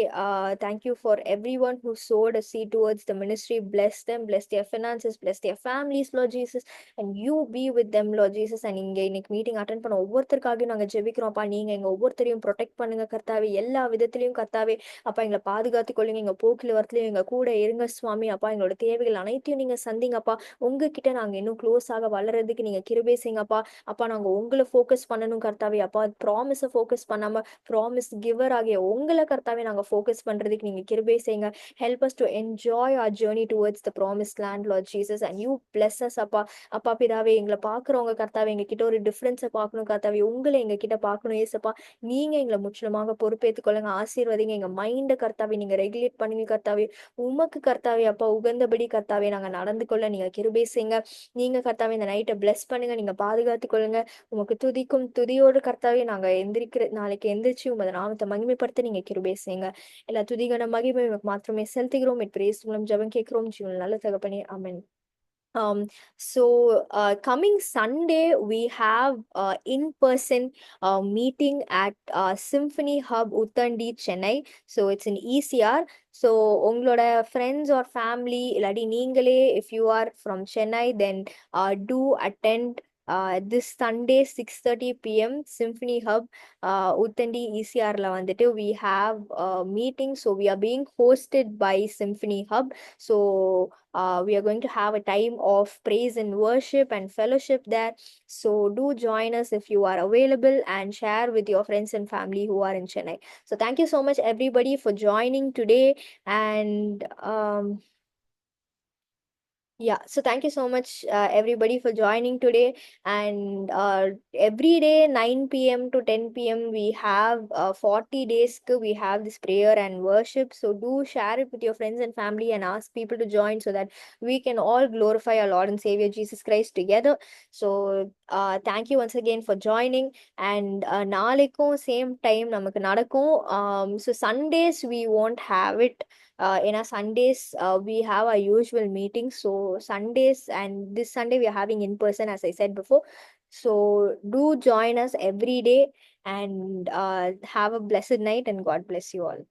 thank you for everyone who sowed a seed towards the ministry. Bless them, bless their finances, bless their families Lord Jesus, and you be with them Lord Jesus. And இங்கே இன்னைக்கு meeting attend பண்ண ஒவ்வொருத்தருக்காகவும் நாங்கள் ஜெபிக்கிறோம்ப்பா. நீங்கள் எங்கள் ஒவ்வொருத்தரையும் protect பண்ணுங்க கர்த்தாவே, எல்லா விதத்திலையும் கர்த்தாவே. அப்பா, எங்களை பாதுகாத்து கொள்ளுங்க, எங்கள் போக்கில் வரத்துலையும் எங்கள் கூட இருங்க சுவாமி. அப்பா, எங்களோட தேவைகள் அனைத்தையும் நீங்கள் சந்திங்கப்பா. உங்ககிட்ட நாங்க இன்னும் க்ளோஸ் ஆக வளர்றதுக்கு நீங்க கிருபை செய்யுங்கப்பா. அப்பா, நாங்க உங்களை ஃபோக்கஸ் பண்ணணும் கர்த்தாவே. அப்பா, ப்ராமிஸை ஃபோக்கஸ் பண்ணாம ப்ராமிஸ் கிவர் ஆகிய உங்களை கர்த்தாவே நாங்க ஃபோக்கஸ் பண்றதுக்கு நீங்க கிருபை செய்யுங்க. Help us to enjoy our journey towards the promised land Lord Jesus, and you bless us அப்பா. அப்பா பிதாவே, எங்களை பார்க்குறவங்க கர்த்தாவே எங்க கிட்ட ஒரு டிஃப்ரென்ஸை பார்க்கணும் கர்த்தாவே. உங்களை எங்க கிட்ட பார்க்கணும் ஏசப்பா. நீங்க எங்களை முற்றிலுமாக பொறுப்பேற்றுக் கொள்ளுங்க, ஆசீர்வதிங்க. எங்க மைண்டை கர்த்தாவே நீங்க ரெகுலேட் பண்ணுங்க கர்த்தாவே. உமக்கு கர்த்தாவே அப்பா உகந்தபடி கர்த்தாவே நாங்க நடந்து கொள்ள நீங்க கிருபை செய்யுங்க. நீங்க கர்த்தாவே இந்த நைட்டை பிளஸ் பண்ணுங்க, நீங்க பாதுகாத்து கொள்ளுங்க. உமக்கு துதிக்கும் துதியோடு கர்த்தாவே நாங்க நாளைக்கு எந்திரிச்சு உமது நாமத்தை மகிமைப்படுத்த நீங்க கிருபை செய்யுங்க. எல்லா துதிகன மகிமை உமக்கு மாத்திரமே செலுத்துகிறோம். பிரேஸ் மூலம் ஜெபம் கேட்கிறோம் ஜீவன் நல்ல தகப்பனே, ஆமென். Coming Sunday, we have in-person meeting at Symphony Hub, Uttandi, Chennai. So it's in ECR. So உங்களோட friends or family இல்லாட்டி நீங்களே, if you are from Chennai, then do attend this Sunday 6:30 p.m. Symphony Hub, Uttandi, ECRல வந்துட்டு we have a meeting. So we are being hosted by Symphony Hub. So we are going to have a time of praise and worship and fellowship there. So do join us if you are available, and share with your friends and family who are in Chennai. So thank you so much everybody for joining today. And yeah, so thank you so much everybody for joining today. And every day 9 p.m. to 10 p.m. we have 40 days we have this prayer and worship. So do share it with your friends and family and ask people to join so that we can all glorify our Lord and Savior Jesus Christ together. So thank you once again for joining. And நாளைக்கும் same time நமக்கு நடக்கும். So Sundays we won't have it. In our Sundays, we have our usual meetings. So Sundays, and this Sunday we are having in person, as I said before. So do join us every day, and have a blessed night, and God bless you all.